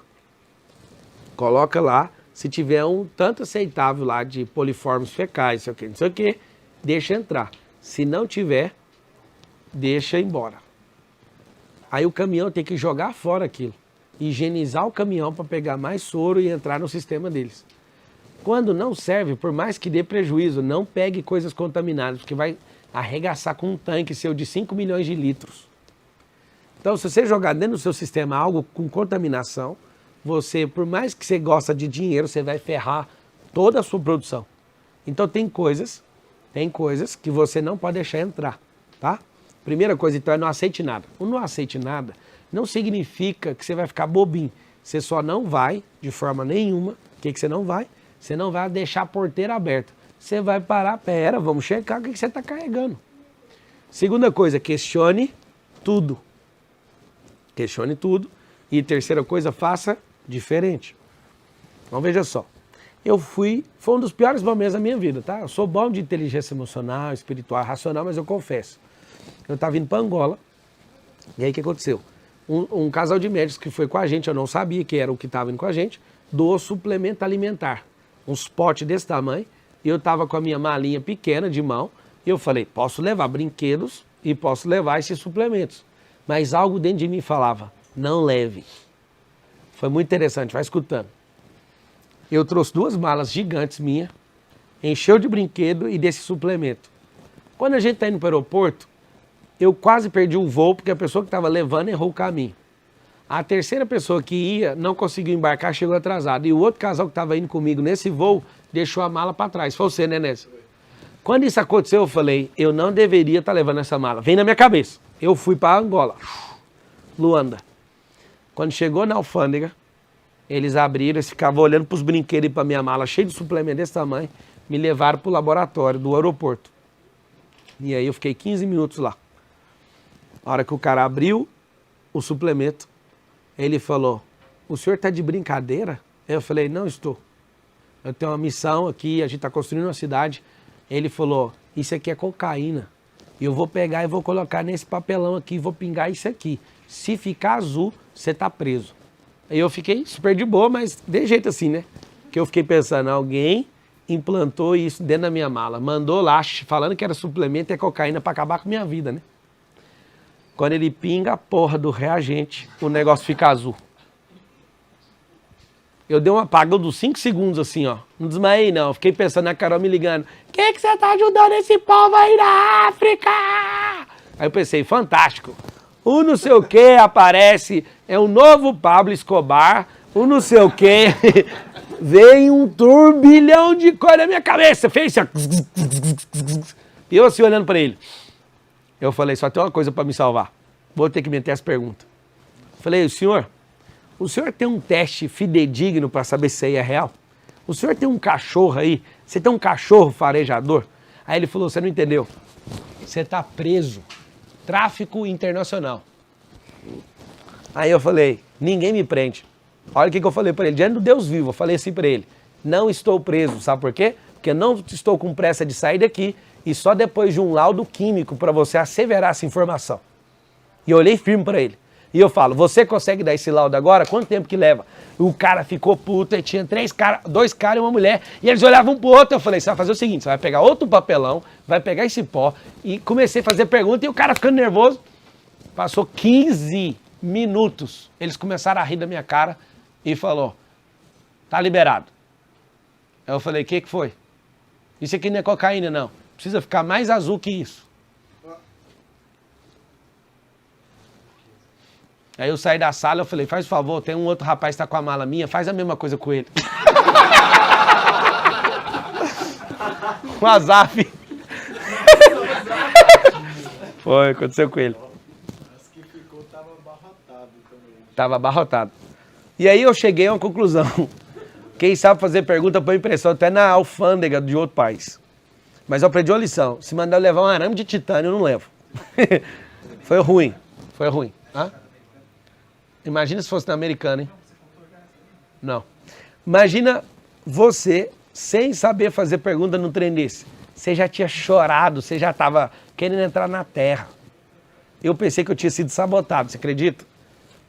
coloca lá. Se tiver um tanto aceitável lá de coliformes fecais, não sei o que, deixa entrar. Se não tiver, deixa embora. Aí o caminhão tem que jogar fora aquilo. Higienizar o caminhão para pegar mais soro e entrar no sistema deles. Quando não serve, por mais que dê prejuízo, não pegue coisas contaminadas, porque vai arregaçar com um tanque seu de 5 milhões de litros. Então, se você jogar dentro do seu sistema algo com contaminação, você, por mais que você gosta de dinheiro, você vai ferrar toda a sua produção. Então, tem coisas que você não pode deixar entrar, tá? Primeira coisa, então, é não aceite nada. O não aceite nada não significa que você vai ficar bobinho. Você só não vai, de forma nenhuma, o que você não vai? Você não vai deixar a porteira aberta. Você vai parar, pera, vamos checar o que você está carregando. Segunda coisa, questione tudo. Questione tudo. E terceira coisa, faça diferente. Então veja só. Foi um dos piores momentos da minha vida, tá? Eu sou bom de inteligência emocional, espiritual, racional, mas eu confesso. Eu estava indo para Angola, e aí o que aconteceu? Um casal de médicos que foi com a gente, eu não sabia que era o que estava indo com a gente, doou suplemento alimentar. Uns potes desse tamanho, e eu estava com a minha malinha pequena de mão, e eu falei, posso levar brinquedos e posso levar esses suplementos. Mas algo dentro de mim falava, não leve. Foi muito interessante, vai escutando. Eu trouxe 2 malas gigantes minhas, encheu de brinquedo e desse suplemento. Quando a gente está indo para o aeroporto, eu quase perdi o voo, porque a pessoa que estava levando errou o caminho. A terceira pessoa que ia não conseguiu embarcar, chegou atrasado. E o outro casal que estava indo comigo nesse voo, deixou a mala para trás. Foi você, né, Nessa? Quando isso aconteceu, eu falei, eu não deveria estar levando essa mala. Vem na minha cabeça. Eu fui para Angola, Luanda. Quando chegou na alfândega, eles abriram, eles ficavam olhando para os brinquedos e para minha mala, cheia de suplemento desse tamanho, me levaram para o laboratório do aeroporto. E aí eu fiquei 15 minutos lá. A hora que o cara abriu o suplemento, ele falou, o senhor está de brincadeira? Eu falei, não estou. Eu tenho uma missão aqui, a gente está construindo uma cidade. Ele falou, isso aqui é cocaína. Eu vou pegar e vou colocar nesse papelão aqui, vou pingar isso aqui. Se ficar azul, você está preso. Aí eu fiquei super de boa, mas de jeito assim, né? Que eu fiquei pensando, alguém implantou isso dentro da minha mala. Mandou lá, falando que era suplemento e cocaína pra acabar com a minha vida, né? Quando ele pinga a porra do reagente, o negócio fica azul. Eu dei um apagão dos 5 segundos assim, ó. Não desmaiei, não. Fiquei pensando na Carol me ligando. Que você tá ajudando esse povo aí na África? Aí eu pensei, fantástico. O não sei o que aparece, é um novo Pablo Escobar. O não sei o que. Vem um turbilhão de coisa na minha cabeça. Fez assim, ó. E eu assim olhando pra ele. Eu falei, só tem uma coisa pra me salvar. Vou ter que meter as perguntas. Falei, o senhor tem um teste fidedigno para saber se isso aí é real? O senhor tem um cachorro aí? Você tem um cachorro farejador? Aí ele falou, você não entendeu. Você está preso. Tráfico internacional. Aí eu falei, ninguém me prende. Olha o que eu falei para ele, diante do Deus vivo, eu falei assim para ele, não estou preso, sabe por quê? Porque eu não estou com pressa de sair daqui e só depois de um laudo químico para você asseverar essa informação. E eu olhei firme para ele. E eu falo, você consegue dar esse laudo agora? Quanto tempo que leva? O cara ficou puto, e tinha 2 caras e uma mulher, e eles olhavam um pro outro. Eu falei, você vai fazer o seguinte, você vai pegar outro papelão, vai pegar esse pó, e comecei a fazer pergunta, e o cara ficando nervoso. Passou 15 minutos, eles começaram a rir da minha cara, e falou, tá liberado. Aí eu falei, o que foi? Isso aqui não é cocaína, não. Precisa ficar mais azul que isso. Aí eu saí da sala, eu falei, faz favor, tem um outro rapaz que tá com a mala minha, faz a mesma coisa com ele. O Azaf. Foi, aconteceu com ele. Mas que ficou, tava abarrotado também. Tava abarrotado. E aí eu cheguei a uma conclusão. Quem sabe fazer pergunta põe impressão até na alfândega de outro país. Mas eu aprendi uma lição. Se mandar eu levar um arame de titânio, eu não levo. Foi ruim. Foi ruim. Hã? Imagina se fosse na americana, hein? Não. Imagina você, sem saber fazer pergunta no trem desse. Você já tinha chorado, você já estava querendo entrar na terra. Eu pensei que eu tinha sido sabotado, você acredita?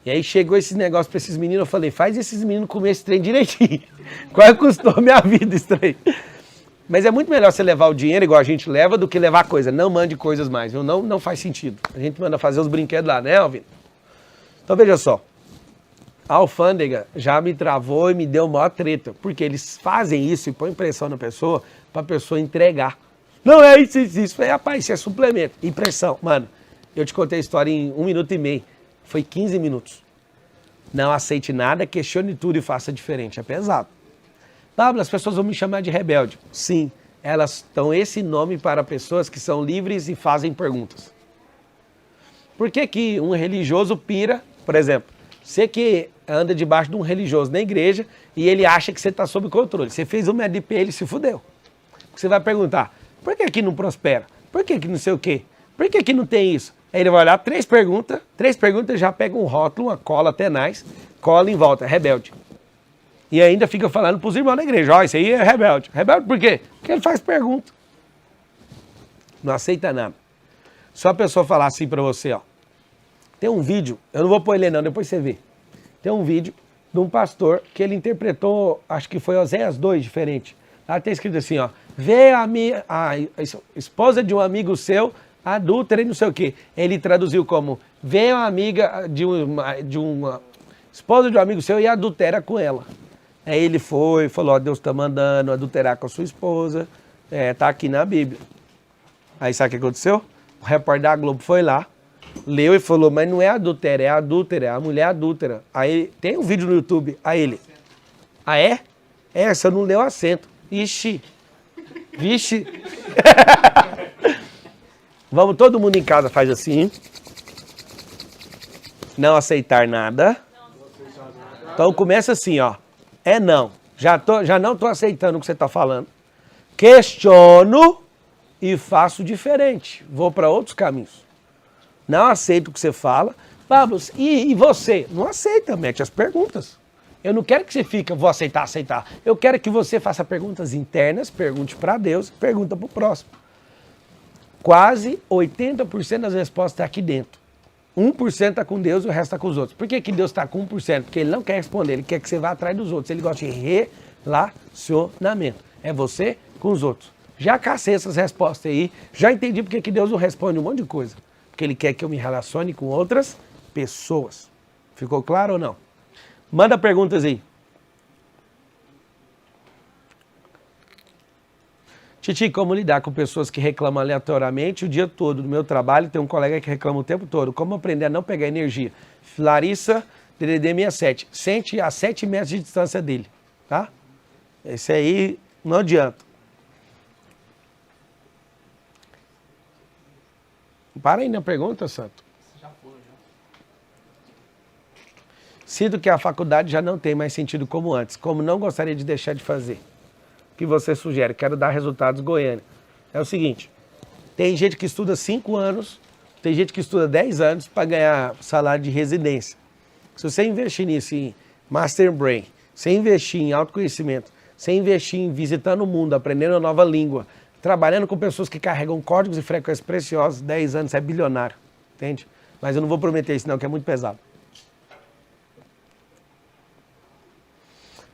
E aí chegou esse negócio para esses meninos, eu falei, faz esses meninos comer esse trem direitinho. Qual custou minha vida esse trem? Mas é muito melhor você levar o dinheiro igual a gente leva do que levar coisa. Não mande coisas mais, viu? Não faz sentido. A gente manda fazer os brinquedos lá, né, Alvin? Então veja só, a alfândega já me travou e me deu maior treta, porque eles fazem isso e põem pressão na pessoa para a pessoa entregar. Não é isso. Falei, rapaz, isso é suplemento. Impressão. Mano, eu te contei a história em 1 minuto e meio. Foi 15 minutos. Não aceite nada, questione tudo e faça diferente. É pesado. Pablo, as pessoas vão me chamar de rebelde. Sim, elas dão esse nome para pessoas que são livres e fazem perguntas. Por que que um religioso pira, por exemplo, você que anda debaixo de um religioso na igreja e ele acha que você está sob controle. Você fez um MEDP e ele se fudeu. Você vai perguntar, por que aqui não prospera? Por que aqui não sei o quê? Por que aqui não tem isso? Aí ele vai olhar 3 perguntas já pega um rótulo, uma cola tenaz, cola em volta, rebelde. E ainda fica falando para os irmãos da igreja, ó, isso aí é rebelde. Rebelde por quê? Porque ele faz pergunta. Não aceita nada. Só a pessoa falar assim para você, ó. Tem um vídeo, eu não vou pôr ele não, depois você vê. Tem um vídeo de um pastor que ele interpretou, acho que foi Oséias 2, diferente. Lá tem escrito assim, ó. Vê a esposa de um amigo seu, adúltera e não sei o quê. Ele traduziu como, vê a amiga de uma esposa de um amigo seu e adultera com ela. Aí ele foi, falou, ó, Deus está mandando adulterar com a sua esposa, tá aqui na Bíblia. Aí sabe o que aconteceu? O repórter da Globo foi lá, leu e falou, mas não é adultério, é adúltera, é a mulher adúltera. Aí tem um vídeo no YouTube, aí ele, ah é? Você não leu acento. Ixi, vixe. Vamos, todo mundo em casa faz assim. Não aceitar nada. Então começa assim, ó. É não. Já não estou aceitando o que você está falando. Questiono e faço diferente. Vou para outros caminhos. Não aceito o que você fala. Pablo, e você? Não aceita, mete as perguntas. Eu não quero que você fique, vou aceitar. Eu quero que você faça perguntas internas, pergunte para Deus, pergunta para o próximo. Quase 80% das respostas estão aqui dentro. 1% está com Deus e o resto está com os outros. Por que Deus está com 1%? Porque ele não quer responder, ele quer que você vá atrás dos outros. Ele gosta de relacionamento. É você com os outros. Já cacei essas respostas aí, já entendi porque que Deus não responde um monte de coisa. Porque Ele quer que eu me relacione com outras pessoas. Ficou claro ou não? Manda perguntas aí. Titi, como lidar com pessoas que reclamam aleatoriamente o dia todo do meu trabalho? Tem um colega que reclama o tempo todo. Como aprender a não pegar energia? Larissa, DDD 67. Sente a 7 metros de distância dele, tá? Esse aí não adianta. Para aí na pergunta, Santo. Já foi, já. Sinto que a faculdade já não tem mais sentido como antes. Como não gostaria de deixar de fazer. O que você sugere? Quero dar resultados Goiânia. É o seguinte, tem gente que estuda 5 anos, tem gente que estuda 10 anos para ganhar salário de residência. Se você investir nisso em Master Brain, você investir em autoconhecimento, você investir em visitando o mundo, aprendendo uma nova língua, trabalhando com pessoas que carregam códigos e frequências preciosas, 10 anos você é bilionário, entende? Mas eu não vou prometer isso não, que é muito pesado.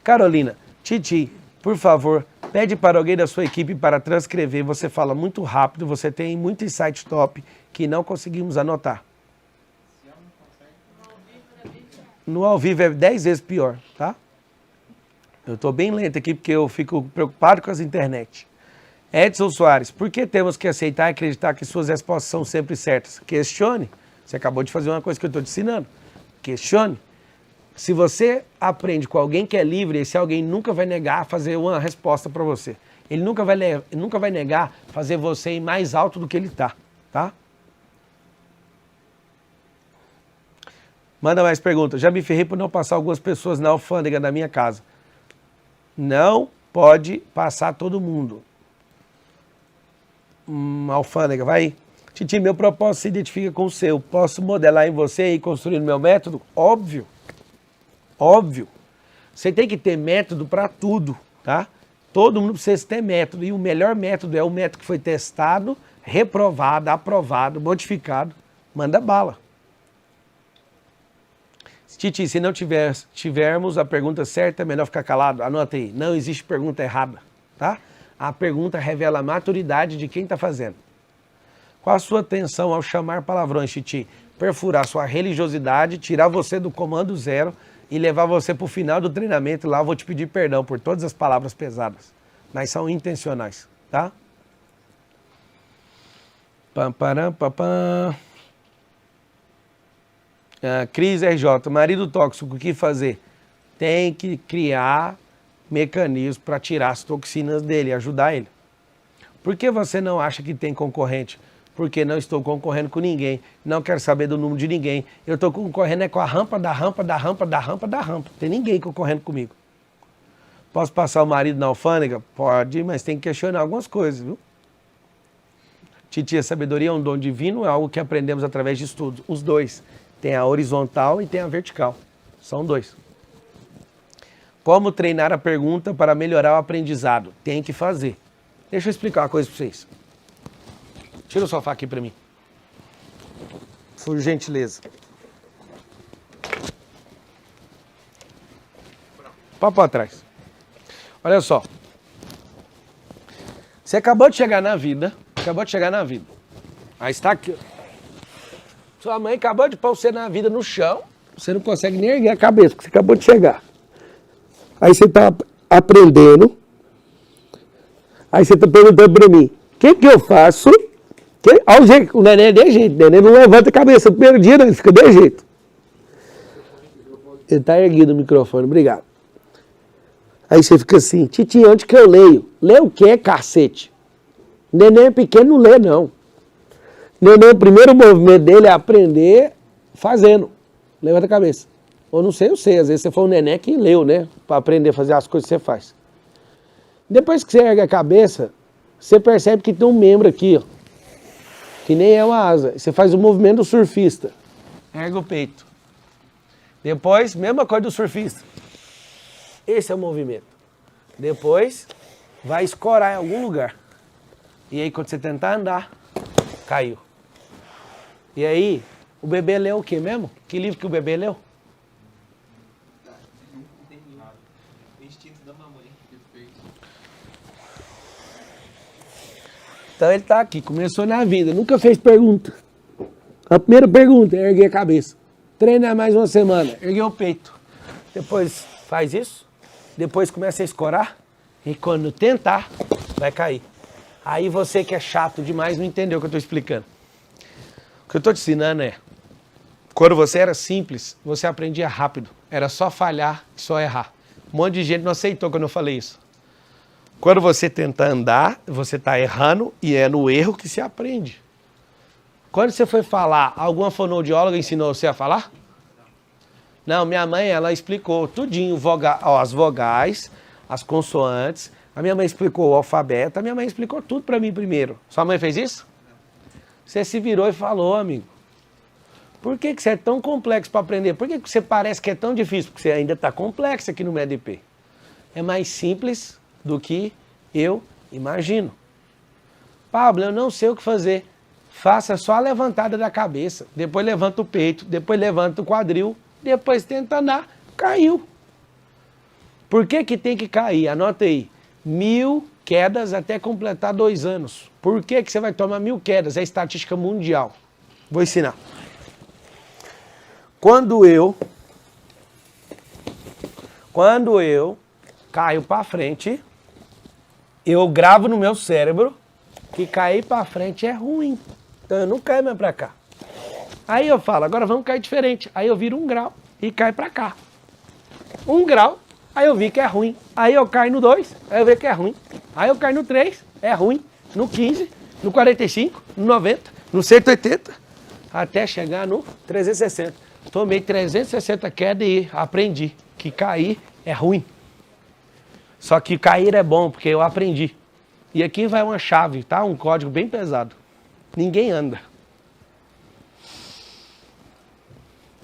Carolina, Titi, por favor, pede para alguém da sua equipe para transcrever. Você fala muito rápido, você tem muito insight top que não conseguimos anotar. No ao vivo é 10 vezes pior, tá? Eu estou bem lento aqui porque eu fico preocupado com as internet. Edson Soares, por que temos que aceitar e acreditar que suas respostas são sempre certas? Questione. Você acabou de fazer uma coisa que eu estou te ensinando. Questione. Se você aprende com alguém que é livre, esse alguém nunca vai negar fazer uma resposta para você. Ele nunca vai negar fazer você ir mais alto do que ele está, tá? Manda mais perguntas. Já me ferrei por não passar algumas pessoas na alfândega da minha casa. Não pode passar todo mundo. Alfândega, vai. Titi, meu propósito se identifica com o seu. Posso modelar em você e ir construindo meu método? Óbvio. Óbvio. Você tem que ter método para tudo, tá? Todo mundo precisa ter método. E o melhor método é o método que foi testado, reprovado, aprovado, modificado. Manda bala. Titi, se não tivermos a pergunta certa, é melhor ficar calado. Anota aí. Não existe pergunta errada, tá? A pergunta revela a maturidade de quem está fazendo. Qual a sua atenção ao chamar palavrões, Titi? Perfurar sua religiosidade, tirar você do comando zero e levar você para o final do treinamento. Lá eu vou te pedir perdão por todas as palavras pesadas. Mas são intencionais, tá? Pam, param, pam, pam. Cris RJ, marido tóxico, o que fazer? Tem que criar mecanismos para tirar as toxinas dele, ajudar ele. Por que você não acha que tem concorrente? Porque não estou concorrendo com ninguém, não quero saber do número de ninguém. Eu estou concorrendo com a rampa da rampa da rampa da rampa da rampa. Tem ninguém concorrendo comigo. Posso passar o marido na alfândega? Pode, mas tem que questionar algumas coisas, viu? Titi, a sabedoria é um dom divino, é algo que aprendemos através de estudos. Os dois. Tem a horizontal e tem a vertical. São dois. Como treinar a pergunta para melhorar o aprendizado? Tem que fazer. Deixa eu explicar uma coisa para vocês. Tira o sofá aqui para mim. Por gentileza. Papo atrás. Olha só. Você acabou de chegar na vida. Aí está aqui. Sua mãe acabou de pôr você na vida no chão. Você não consegue nem erguer a cabeça, porque você acabou de chegar. Aí você está aprendendo. Aí você está perguntando para mim, o que eu faço? Olha o jeito, o neném é de jeito. O neném não levanta a cabeça no primeiro dia, não, ele fica de jeito. Ele está erguido o microfone, obrigado. Aí você fica assim, Titi, onde que eu leio? Lê o quê, cacete? O neném é pequeno, não lê, não. Neném, o primeiro movimento dele é aprender fazendo. Levanta a cabeça. Ou não sei, eu sei. Às vezes você foi um neném que leu, né? Para aprender a fazer as coisas que você faz. Depois que você ergue a cabeça, você percebe que tem um membro aqui, ó. Que nem é uma asa. Você faz o movimento do surfista. Ergue o peito. Depois, mesma coisa do surfista. Esse é o movimento. Depois, vai escorar em algum lugar. E aí, quando você tentar andar, caiu. E aí, o bebê leu o quê mesmo? Que livro que o bebê leu? Instinto da mamãe. Então ele tá aqui, começou na vida, nunca fez pergunta. A primeira pergunta é erguer a cabeça. Treina mais uma semana, erguer o peito. Depois faz isso, depois começa a escorar e quando tentar, vai cair. Aí você que é chato demais não entendeu o que eu estou explicando. O que eu estou te ensinando é, quando você era simples, você aprendia rápido. Era só falhar e só errar. Um monte de gente não aceitou quando eu falei isso. Quando você tenta andar, você está errando e é no erro que se aprende. Quando você foi falar, alguma fonoaudióloga ensinou você a falar? Não, minha mãe, ela explicou tudinho, as vogais, as consoantes. A minha mãe explicou o alfabeto, a minha mãe explicou tudo para mim primeiro. Sua mãe fez isso? Você se virou e falou, amigo. Por que você é tão complexo para aprender? Por que você parece que é tão difícil? Porque você ainda está complexo aqui no MEDP. É mais simples do que eu imagino. Pablo, eu não sei o que fazer. Faça só a levantada da cabeça, depois levanta o peito, depois levanta o quadril, depois tenta andar, caiu. Por que que tem que cair? Anota aí, 1000 quedas até completar 2 anos. Por que que você vai tomar 1000 quedas? É estatística mundial. Vou ensinar. Quando eu caio para frente, eu gravo no meu cérebro que cair para frente é ruim. Então eu não caio mais para cá. Aí eu falo, agora vamos cair diferente. Aí eu viro 1 grau e caio para cá. 1 grau, aí eu vi que é ruim. Aí eu caio no 2, aí eu vi que é ruim. Aí eu caio no 3, é ruim. No 15, no 45, no 90, no 180, até chegar no 360. Tomei 360 quedas e aprendi que cair é ruim. Só que cair é bom, porque eu aprendi. E aqui vai uma chave, tá? Um código bem pesado. Ninguém anda.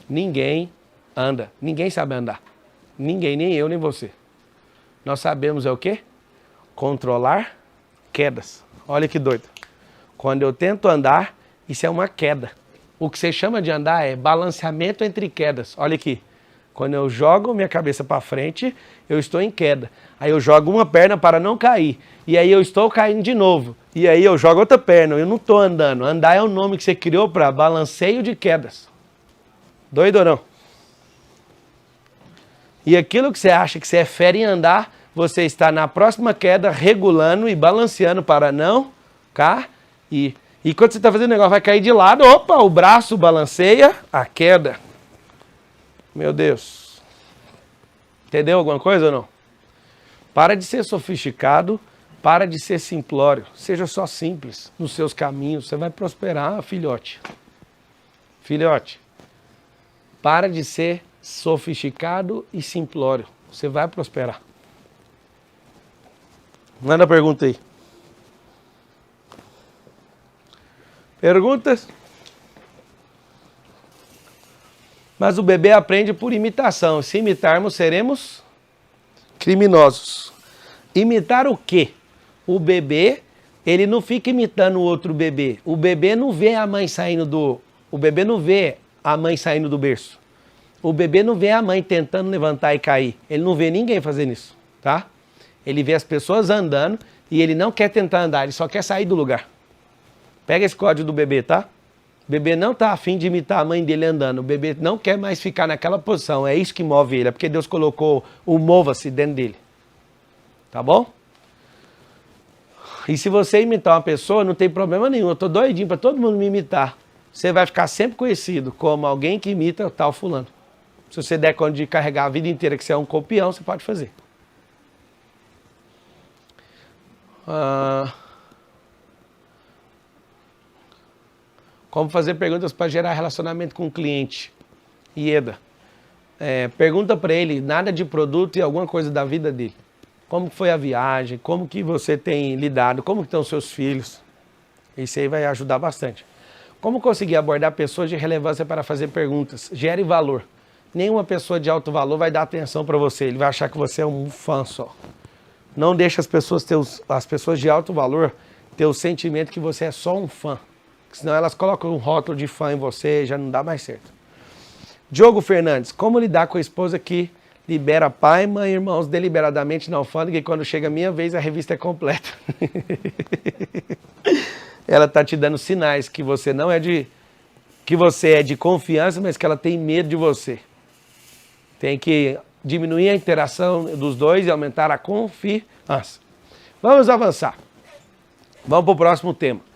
Ninguém anda. Ninguém sabe andar. Ninguém, nem eu, nem você. Nós sabemos é o quê? Controlar quedas. Olha que doido. Quando eu tento andar, isso é uma queda. O que você chama de andar é balanceamento entre quedas. Olha aqui. Quando eu jogo minha cabeça para frente, eu estou em queda. Aí eu jogo uma perna para não cair. E aí eu estou caindo de novo. E aí eu jogo outra perna, eu não estou andando. Andar é o nome que você criou para balanceio de quedas. Doido ou não? E aquilo que você acha que você é fera em andar, você está na próxima queda regulando e balanceando para não cair. E quando você está fazendo o negócio, vai cair de lado, opa, o braço balanceia a queda. Meu Deus. Entendeu alguma coisa ou não? Para de ser sofisticado, para de ser simplório. Seja só simples nos seus caminhos, você vai prosperar, filhote. Filhote, para de ser sofisticado e simplório. Você vai prosperar. Manda a pergunta aí. Perguntas? Mas o bebê aprende por imitação. Se imitarmos, seremos criminosos. Imitar o quê? O bebê, ele não fica imitando o outro bebê. O bebê não vê a mãe saindo do... O bebê não vê a mãe saindo do berço. O bebê não vê a mãe tentando levantar e cair. Ele não vê ninguém fazendo isso, tá? Ele vê as pessoas andando e ele não quer tentar andar, ele só quer sair do lugar. Pega esse código do bebê, tá? O bebê não está afim de imitar a mãe dele andando. O bebê não quer mais ficar naquela posição. É isso que move ele. É porque Deus colocou o mova-se dentro dele. Tá bom? E se você imitar uma pessoa, não tem problema nenhum. Eu estou doidinho para todo mundo me imitar. Você vai ficar sempre conhecido como alguém que imita o tal fulano. Se você der conta de carregar a vida inteira que você é um copião, você pode fazer. Como fazer perguntas para gerar relacionamento com o cliente. Ieda. Pergunta para ele nada de produto e alguma coisa da vida dele. Como foi a viagem, como que você tem lidado, como que estão os seus filhos. Isso aí vai ajudar bastante. Como conseguir abordar pessoas de relevância para fazer perguntas? Gere valor. Nenhuma pessoa de alto valor vai dar atenção para você. Ele vai achar que você é um fã só. Não deixe as pessoas de alto valor ter o sentimento que você é só um fã. Senão elas colocam um rótulo de fã em você e já não dá mais certo. Diogo Fernandes, como lidar com a esposa que Libera pai, mãe, irmãos deliberadamente na alfândega e quando chega a minha vez a revista é completa. Ela tá te dando sinais que você não é que você é de confiança, mas que ela tem medo de você. Tem que diminuir a interação dos dois e aumentar a confiança. Vamos avançar. Vamos para o próximo tema.